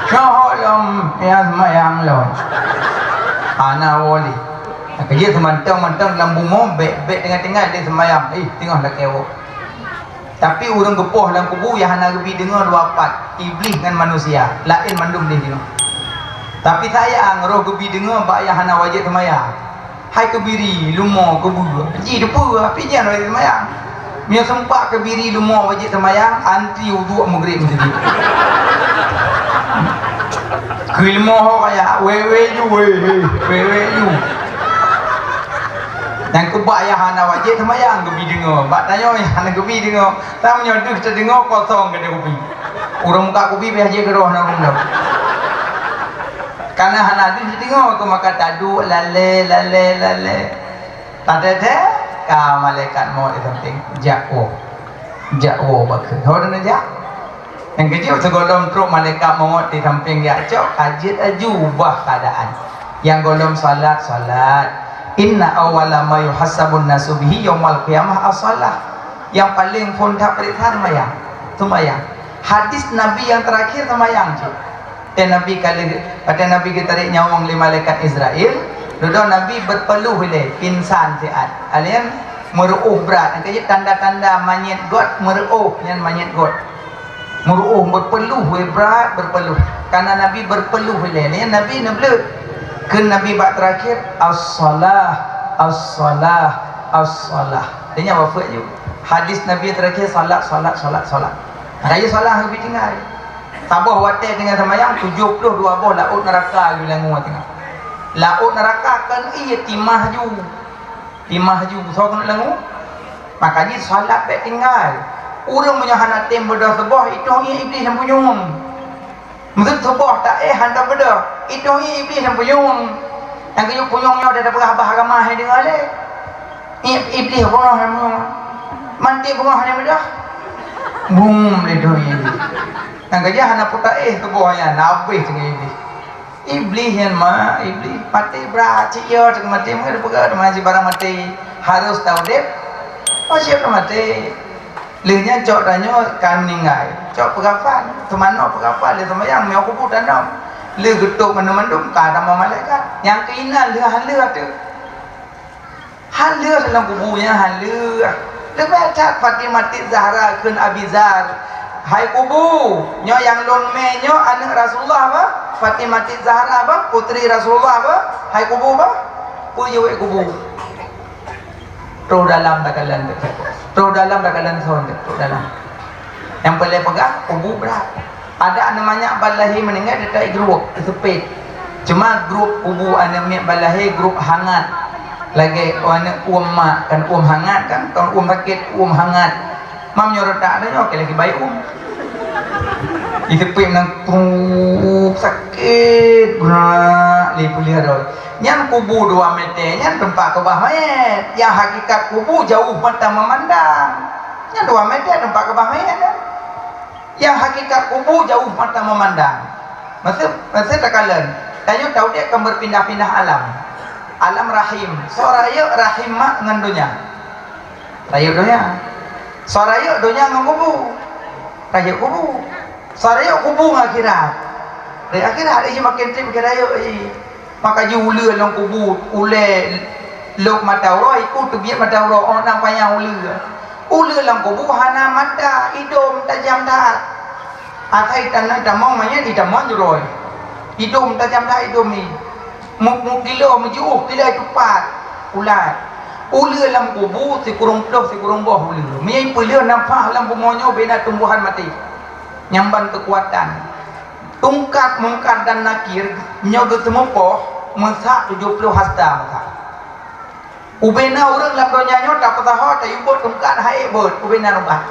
Nyoholom ya semayang lo. Ana woli. Kerja semantang lambu mombek tengah-tengah dia semayang. Tengah lah kewo. Tapi orang gepoh dalam kubu yang hana lebih dengar 24 iblis dengan manusia. Lain mandum dia tengok. Tapi sayang roh gebi dengar bak yang hana wajib semayang. Hai kebiri lumo kebu. Ji depu api jangan wajib semayang. Dia sempat kebiri lumo wajib semayang anti wudu maghrib sendiri. Kilmo kaya wewe you. Dan kebayahan wajib semayang gebi dengar. Bak tanya yang gebi dengar. Tak menyoduk terdengar kosong kena kopi. Urang muka kopi biar je geroh nak rumah. Karena hana tu dengar aku maka tadu lale. Tade ka malaikat mau di samping jakwo bakal. Hor na jak. Yang kecil segolong truk malaikat maut di samping dia cok ajit ajubah keadaan. Yang golong salat. Inna awwala ma yuhasabun nasu bihi yaumal qiyamah as-salah. Yang paling pondok perintah sembahyang. Hadis Nabi yang terakhir sembahyang cok. Nabi kata Nabi kita tarik nyawang li malaikat Israel. Duduk Nabi berpeluh le pingsan siat. Alian meruuh berat. Yang tanda-tanda manyet god meruuh yang manyet god. Muruh berpeluh berat berpeluh karena Nabi berpeluh ni Nabi nablut ke Nabi bak terakhir as-salah dia wafat je hadis Nabi terakhir salat raya salah lebih tinggal tabah watai dengan semayang 72 boh laut neraka bila ngua tengah laut neraka kan iya timah ju timah ju so kena lengu makanya salat baik tinggal urang punya hanatim bedah sebah itu iblis yang punyung mungkin sebah tak hantar bedah itu iblis yang punyung yang kaya punyungnya dah berah bahagamah yang dengar leh iblis berah yang mantik berah yang bedah boom itu yang kaya hana putak sebah yang nabih dengan iblis iblis yang iblis mati berat cia dengan mati mungkin berah masih barang mati harus tahu deh oh siapa mati lehnya cok danyo kan meninggal cok pegafan temano pegafan le semayang meu kubu tanam le getuk mendum ka sama malaikat yang keinan le haleur tu haleur dalam kubunya haleur le baca Fatimah Zahra keun Abizar hai kubu nyo yang lon me nyo anak Rasulullah apa Fatimah Zahra apa putri Rasulullah apa hai kubu apa puye kubu roh dalam dakalan roh dalam dakalan son roh dalam yang boleh pegang kubu berat ada namanya balahi meninggal dekat grup sepit cuma grup kubu anak balahi grup hangat lagi anak mak kan hangat kan kalau sakit hangat mam nyorot tak ada okey lagi baik itu pun nang sakit berat lihat yang kubu 2 meter yang tempat kebah mayat yang hakikat kubu jauh mata memandang yang 2 meter tempat kebah mayat yang hakikat kubu jauh mata memandang masih tekalan tanya tahu dia akan berpindah-pindah alam rahim soraya rahim mak dengan dunia raya dunia soraya dunia dengan kubu raya kubu soraya kubu dengan akhirat dari akhirat ini makin tim kira maka ju ule long kubu ule lok mata ro ikut tu biar mata ro orang nampak yang ule long kubu hana mata hidung tajam dah atai tanah damang maya di damang juroi hidung tajam dah hidung ni muk kilo mejuh tidak tepat ulat ule long kubu si kurung peluh si kurung bawah ule mi pelio nampak lam bumonyo bina tumbuhan mati nyamban kekuatan tungkat mungkar dan nakir nyoga semupoh mesak 70 hasta mesak ubena orang lam donya nyo tak pataho tak yubot tungkat hai bot ubena rumah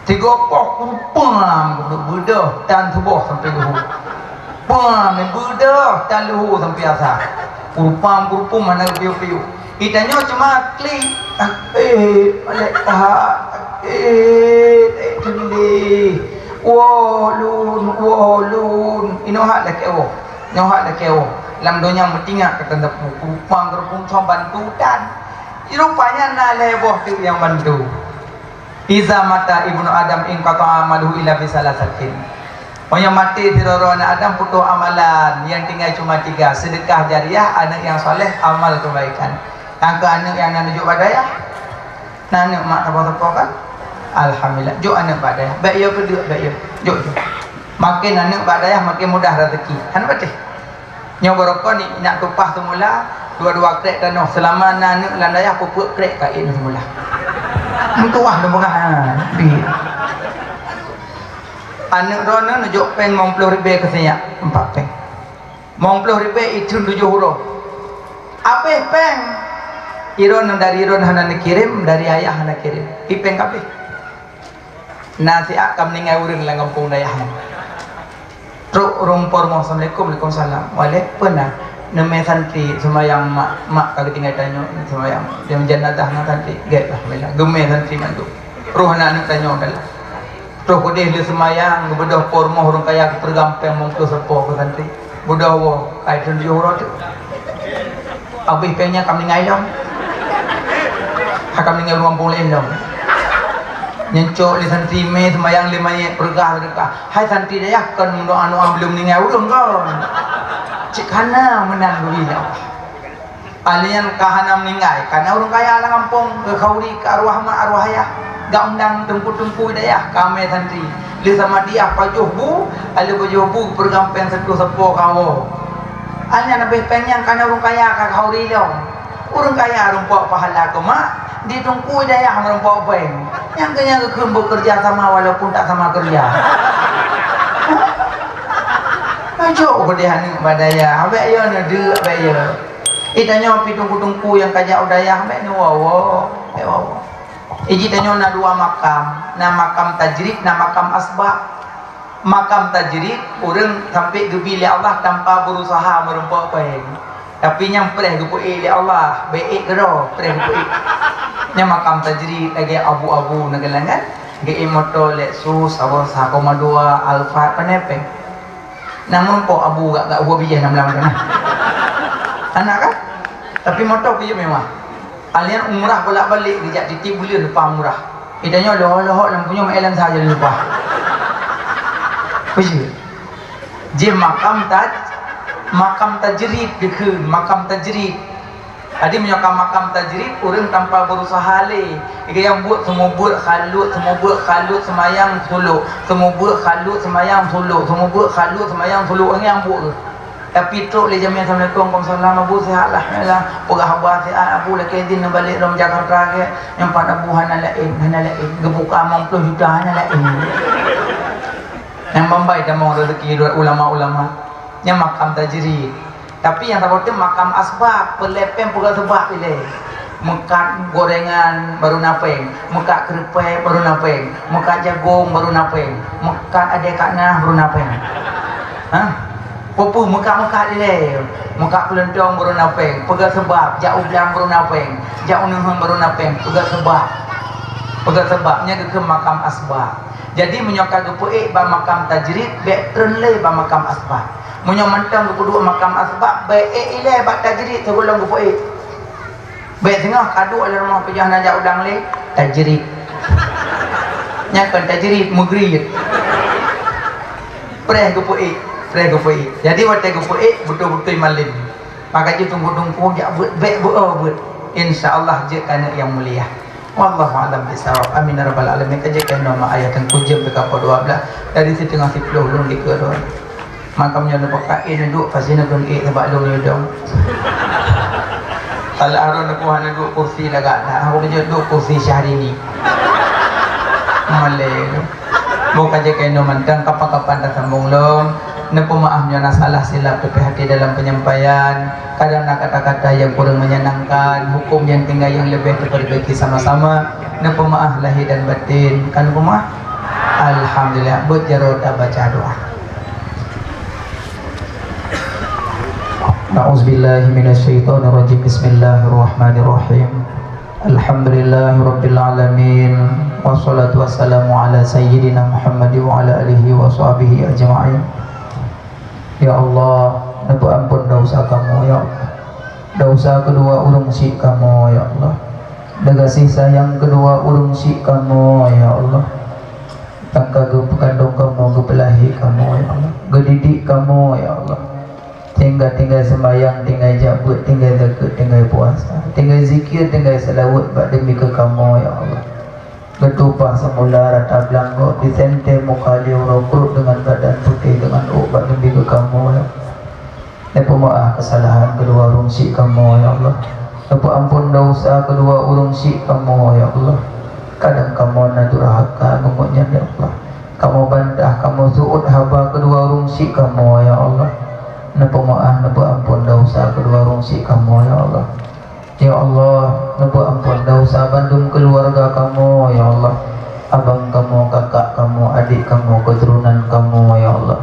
tiga poh kupam bedah dan tubuh sampai luhur pam bedah dan luhur sampai asar kurupam mana piu-piu itanya cuma klik oleh wolun inohat dak ewo nyohat dak ewo lam donya metingak kata ndak kupang gerpung thom bantu dan rupanya na leboh tu yang bantu iza mata ibnu adam in qata amaluhu illa bi salasatin yang mati diroro anak adam putus amalan yang tinggal cuma 3 sedekah jariah anak yang soleh amal kebaikan angka anak yang nanujuk badayah nanak mak apa-apa kan alhamdulillah jok anak badayah baik ya kedua baik ya jok makin anak badayah makin mudah rezeki kan betul nyo barokah ni nak tupah semula dua-dua krek tanah selama anak landayah pupuk krek kain semula mentuah dah berah bi anak rono nujok peng 50 ribu ke saya 4 peng 50 ribu itu 7 huruf apa peng iron dari iron hana kirim dari ayah hana kirim ipeng kabeh nasi akam ningai urang lang kampung dayahnya truk rumpor mo assalamualaikum waalaikumsalam wale pernah neme santri semayang mak kagak tinggal tanya semayang dia menjenazah na santri gak lah bela geme santri mandu roh anak tanya dalam roh kodeh dia semayang bedah pormo urang kaya pergampeng mongko sepo ke santri bedah wo kai tun di hurut abih pengnya kami ngai dong hakam ningai ruang boleh dong nyencok li santri me semayang limanya pergah hai santri dayah kan doa anu belum ningai urang kau cik kana menang duri ya alian kahana meninggai karena orang kaya lah kampung ke khauri ke arwah mak arwah ayah gak undang tempu-tempu dayah kami santri li sama dia pajuh bu ali pajuh bu bergampeng setu sepo kau anya lebih pengen karena orang kaya ke khauri dong orang kaya rumpok pahala ke mak ditungku dayah merumpok peng yang kaya ke bekerja sama walaupun tak sama kerja Ajo kedehan badaya abek yo ne de abek yo Tanya api tungku-tungku yang kajak udayah mek ni wawo. Iji tanya na dua makam, na makam tajrid, na makam asbab. Makam tajrid orang sampai gebili Allah tanpa berusaha merumpak peng. Tapi yang pereh gepu li Allah, baik gero, pereh gepu. Yang makam tajrid lagi abu-abu nagalangan, ge motor Lexus awas Hakoma 2 Alfa penepeng. Namun kok abu gak gua bijah 66 kan. Anak kan? Tapi motor punya mewah. Kalian umrah bolak-balik kejap titip bulan lupa umrah. Idanya loh lampunya maelan saja lupa. Puji. Je makam tajrid dekeun makam tajrid. Tadi menyokam makam tajrid orang tanpa berusaha le. Yang buat semua buat khalut semayang suluk, semua buat khalut semayang suluk, semua buat khalut semayang suluk orang yang buat. Tapi truk le jamiah Assalamualaikum Waalaikumsalam Abu sihatlah melah pegah abah sihat Abu lagi din balik dalam Jakarta ke yang pada Abu hana lain gebuka 50 juta hana lain yang membaik dan mau rezeki ulama-ulama yang makam tajrid. Tapi yang takutnya makam asbab pelepeng pegah sebab ile mekat gorengan baru napeng, mekat keripik baru napeng, mekat jagung baru napeng, mekat adekakna baru napeng. Popu muka-muka dia muka pelentong baru napeng pegang sebab jauh bilang baru napeng jauh nuhun baru napeng pegang sebabnya ke makam asbab. Jadi menyokak gepuik ba makam tajrid baik trenle ba makam asbab menyok mentang kedua makam asbab baik ile ba tajrid sebelum gepuik baik tengah kadu ala rumah pejahan jauh udang le tajrid nyakan tajrid mugrid preh gepuik. Jadi waktu gupui betul-betul malim. Maka je tunggu-tunggu dia buat insyaallah je kana yang mulia. Wallahu a'lam bishawab. Amin ya rabbal alamin. Kajikan nama ayat yang kujam dekat 12 dari setengah 10 lung di kedua. Makamnya lupa kain duduk pasina kun sebab lung ni dong. Kalau aron aku hana duduk kursi lagak dah. Aku dia duduk kursi Syahrini. Malay. Mau kajikan nama dan kapan-kapan dah sambung long. Napa maafnya salah silap tapi hati dalam penyampaian kadang nak kata-kata yang kurang menyenangkan hukum yang tinggal yang lebih diperbaiki sama-sama. Napa maaf lahir dan batin kan maaf. Alhamdulillah berjaroda baca doa. A'udzubillahi minasyaitonirrajim. Bismillahirrahmanirrahim. Alhamdulillahirabbil alamin wassalatu wassalamu ala sayyidina Muhammad wa ala alihi wa sahbihi ajma'in. Ya Allah, napa ampun dosa kamu ya Allah. Dosa kedua urung si kamu ya Allah. Kasih sayang kedua urung si kamu ya Allah. Tangka kandung kamu, kepelahi kamu ya Allah. Gedidik kamu ya Allah. Tinggal sembahyang, tinggal jabut, tinggal zakat, tinggal puasa, tinggal zikir, tinggal selawat bak demi ke kamu ya Allah. Ketupah semula rata belanggo disente muka liu rokrut dengan badan putih dengan obat demi ke kamu ya. Napa maaf kesalahan kedua urungsi kamu ya Allah. Napa ampun dosa kedua urungsi kamu ya Allah. Kadang kamu nadurhaka ngomongnya ya Allah. Kamu bantah, kamu suud haba kedua urungsi kamu ya Allah. Napa maaf, napa ampun dosa kedua urungsi kamu ya Allah. Ya Allah, napa ampun dosa bandung keluarga kamu ya Allah. Abang kamu, kakak kamu, adik kamu, keturunan kamu ya Allah.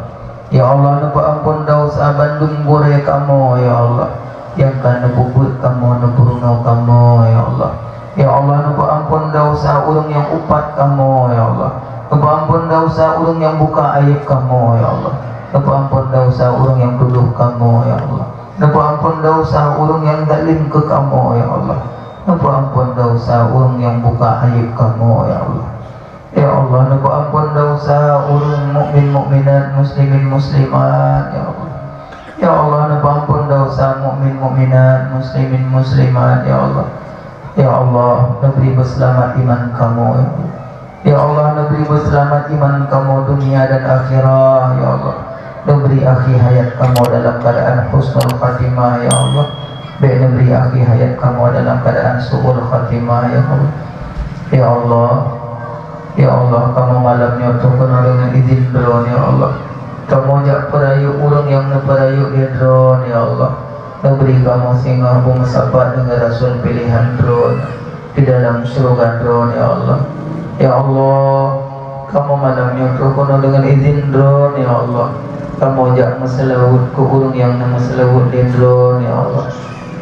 Ya Allah, napa ampun dosa bandung bore kamu ya Allah. Yang kana bubut kamu, nupurunau kamu ya Allah. Ya Allah, napa ampun dosa urang yang upat kamu ya Allah. Napa ampun dosa urang yang buka aib kamu ya Allah. Napa ampun dosa urang yang tuduh kamu ya Allah. Napa ampun dosa urang yang zalim ke kamu ya Allah. Napa ampun dosa urang yang buka aib kamu ya Allah. Ya Allah, napa ampun dosa urang mukmin mukminat, muslimin muslimat ya Allah. Ya Allah, napa ampun dosa mukmin mukminat, muslimin muslimat ya Allah. Ya Allah, beri berselamat iman kamu ya Allah. Ya Allah, beri berselamat iman kamu dunia dan akhirah ya Allah. Beri akhir hayat kamu dalam keadaan husnul khatimah ya Allah. Beri akhir hayat kamu dalam keadaan su'ul khatimah ya Allah. Ya Allah, ya Allah, kamu malamnya turun dengan izin drone ya Allah. Kamu jak perayu urang yang neperayu dia drone ya Allah. Beri kamu sehingga aku bersahabat dengan Rasul pilihan drone di dalam surga drone ya Allah. Ya Allah, kamu malam nyuruh kono dengan izin drone ya Allah. Kamu ajak masalahut ke urung yang masalahut di drone ya Allah.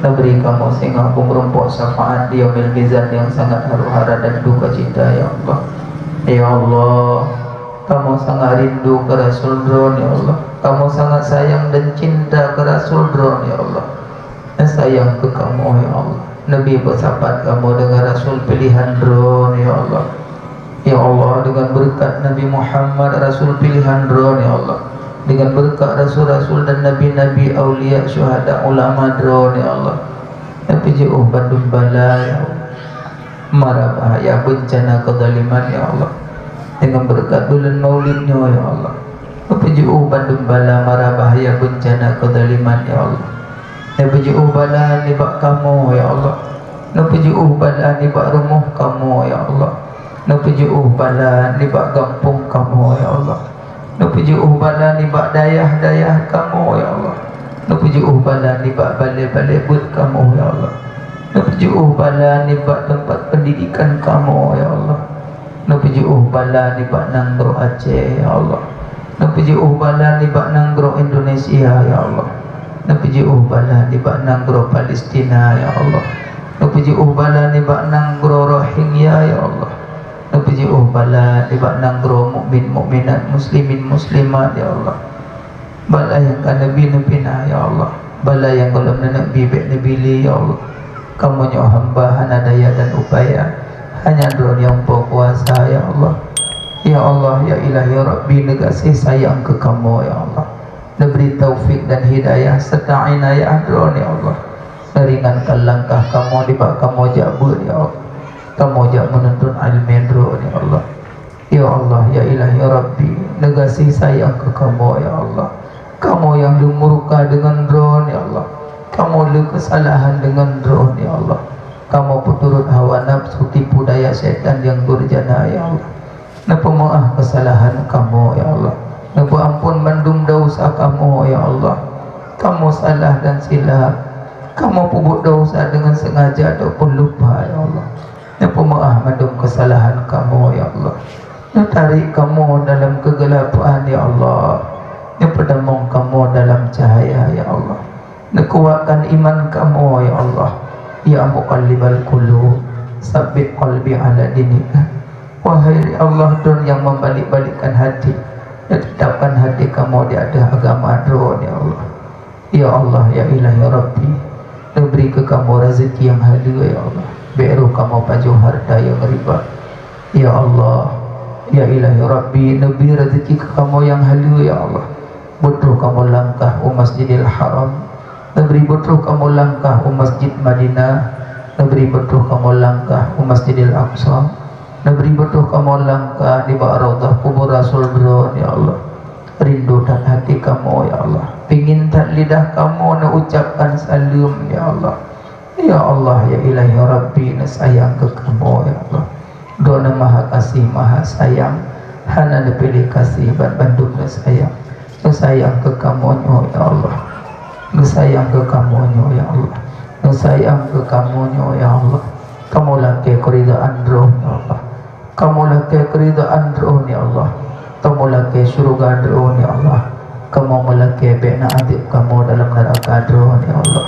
Beri kamu sehingga aku merumpuk syafaat di yaumil mizan yang sangat haru-hara dan duka cita ya Allah. Ya Allah, kamu sangat rindu ke Rasul drone ya Allah. Kamu sangat sayang dan cinta ke Rasul drone ya Allah. Dan sayang ke kamu ya Allah. Nabi bersahabat kamu dengan Rasul pilihan drone ya Allah. Ya Allah, dengan berkat Nabi Muhammad Rasul pilihan drone ya Allah. Dengan berkat Rasul-Rasul dan Nabi-Nabi Aulia Syuhada Ulama drone ya Allah. Nabijuh bandung bala ya Allah. Mara bahaya bencana kezaliman ya Allah. Dengan berkat bulan maulidnya ya Allah. Nabijuh bandung bala mara bahaya bencana kezaliman ya Allah. Nabijuh bala nibak kamu ya Allah. Nabijuh bala nibak rumah kamu ya Allah. Nabijuh bala nibak kampung kamu ya Allah. Nabijuh bala nibak dayah-dayah kamu ya Allah. Nabijuh bala nibak balai-balai but kamu ya Allah. Nabijuh bala nibak tempat pendidikan kamu ya Allah. Nabijuh bala nibak nanggro Aceh ya Allah. Nabijuh bala nibak nanggro Indonesia ya Allah. Nabijuh bala nibak nanggro Palestina ya Allah. Nabijuh bala nibak nanggro Rohingya ya Allah. Nabijuh bala nibak nanggro mukmin mukminat muslimin muslimat ya Allah. Bala yang kan nabi ya Allah. Bala yang kalau nabi nabi ya Allah. Kamu nyo hamba hana daya dan upaya hanya drone yang berkuasa ya Allah. Ya Allah ya ilahi Rabbi negasi sayang ke kamu ya Allah. Beri taufik dan hidayah serta inayah drone ya Allah. Meringankan langkah kamu di bawah kamu jabut ya Allah. Kamu jak menuntut ilmu drone ya Allah. Ya Allah ya ilahi Rabbi negasi sayang ke kamu ya Allah. Kamu yang dimurka dengan drone ya Allah. Kamu lu kesalahan dengan drone ya Allah. Kamu peturut hawa nafsu tipu daya setan yang durjana ya Allah. Napa maaf kesalahan kamu ya Allah. Napa ampun mandum dosa kamu ya Allah. Kamu salah dan silap. Kamu pubuk dosa dengan sengaja ataupun lupa ya Allah. Napa maaf mandum kesalahan kamu ya Allah. Tarik kamu dalam kegelapan ya Allah. Pedamung kamu dalam cahaya ya Allah. Kuatkan iman kamu ya Allah. Ya muqallibal qulub sabbit qalbi ala dinika. Wahai Allah don yang membalik-balikkan hati, tetapkan hati kamu di atas agama drone ya Allah. Ya Allah ya ilahi Rabbi beri ke kamu rezeki yang hadir ya Allah. Beru kamu pajuh harta yang riba ya Allah. Ya ilahi Rabbi beri rezeki ke kamu yang hadir ya Allah. Butuh kamu langkah Masjidil Haram. Beri butuh kamu langkah Masjid Madinah. Beri butuh kamu langkah Masjidil Aqsa. Beri butuh kamu langkah di bawah Raudhah kubur Rasul drone ya Allah. Rindu dan hati kamu ya Allah. Pingin tak lidah kamu nak ucapkan salam ya Allah. Ya Allah ya ilahi Rabbi na sayang ke kamu ya Allah. Doa maha kasih maha sayang. Hana pilih kasih bandung na sayang. Sayang ke kamu ya Allah. Sayang ke kamu ya Allah. Sayang ke kamu ya Allah. Kamu laki keridaan drone ya Allah. Kamu laki keridaan drone ya Allah. Kamu laki syurga drone ya Allah. Kamu melaki bina adib kamu dalam neraka drone ya Allah.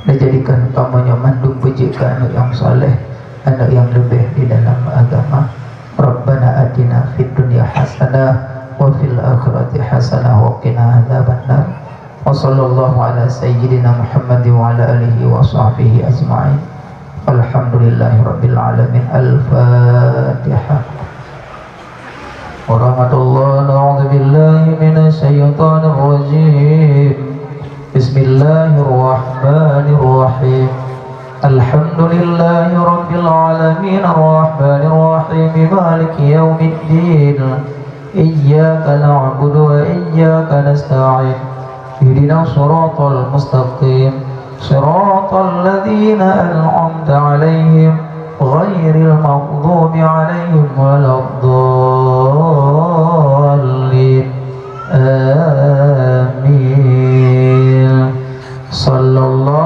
Dijadikan kamu mandung pujikan anak yang soleh, anak yang lebih di dalam agama. Rabbana atina fid dunya hasanah wa fil akhirati hasanah wa qina adzabannar. Wa sallallahu ala sayyidina Muhammad wa ala alihi wa sahbihi ajma'in. Alhamdulillahi rabbil alamin. Al-Fatihah. Warahmatullahi na'udzu billahi minasyaitonir rajim. Bismillahirrahmanirrahim. Alhamdulillahi rabbil alamin arrahmanir rahim maliki yaumiddin. Iyyaka na'budu wa iyyaka nasta'in. Ihdinas shiratal mustaqim. Shiratal ladzina an'amta 'alaihim ghairil maghdubi 'alaihim waladdallin. Amin. Sallallahu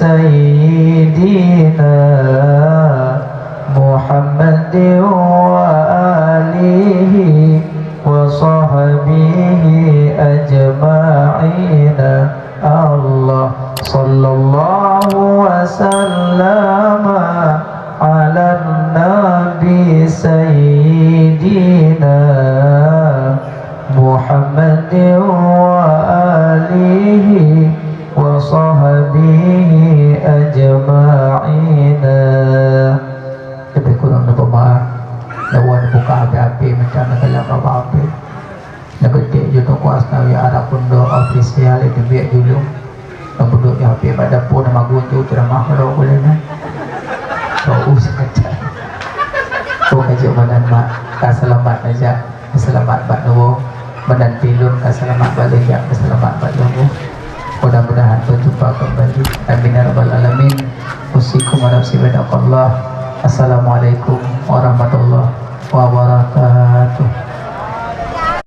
بسيدنا محمد وآله وصحبه أجمعين الله صلى الله وسلم على النبي سيدنا محمد وآله وصحبه أجمعين. Lebih kurang dapat maaf. Lawan buka api-api macam nak dalam apa-apa. Nak ketik juta kuas nawi Arab pundo official itu biar dulu. Nak duduk di api pada pun nama gunju ceramah kalau boleh nak. Tahu sekejap. Kau kerja badan mak, selamat aja, selamat Pak Nowo, badan tilun, selamat balik ya, selamat Pak Nowo. Mudah-mudahan berjumpa kembali. Amin ya rabbal alamin. Usikum wa nafsi bidaqallah. Assalamualaikum warahmatullahi wabarakatuh.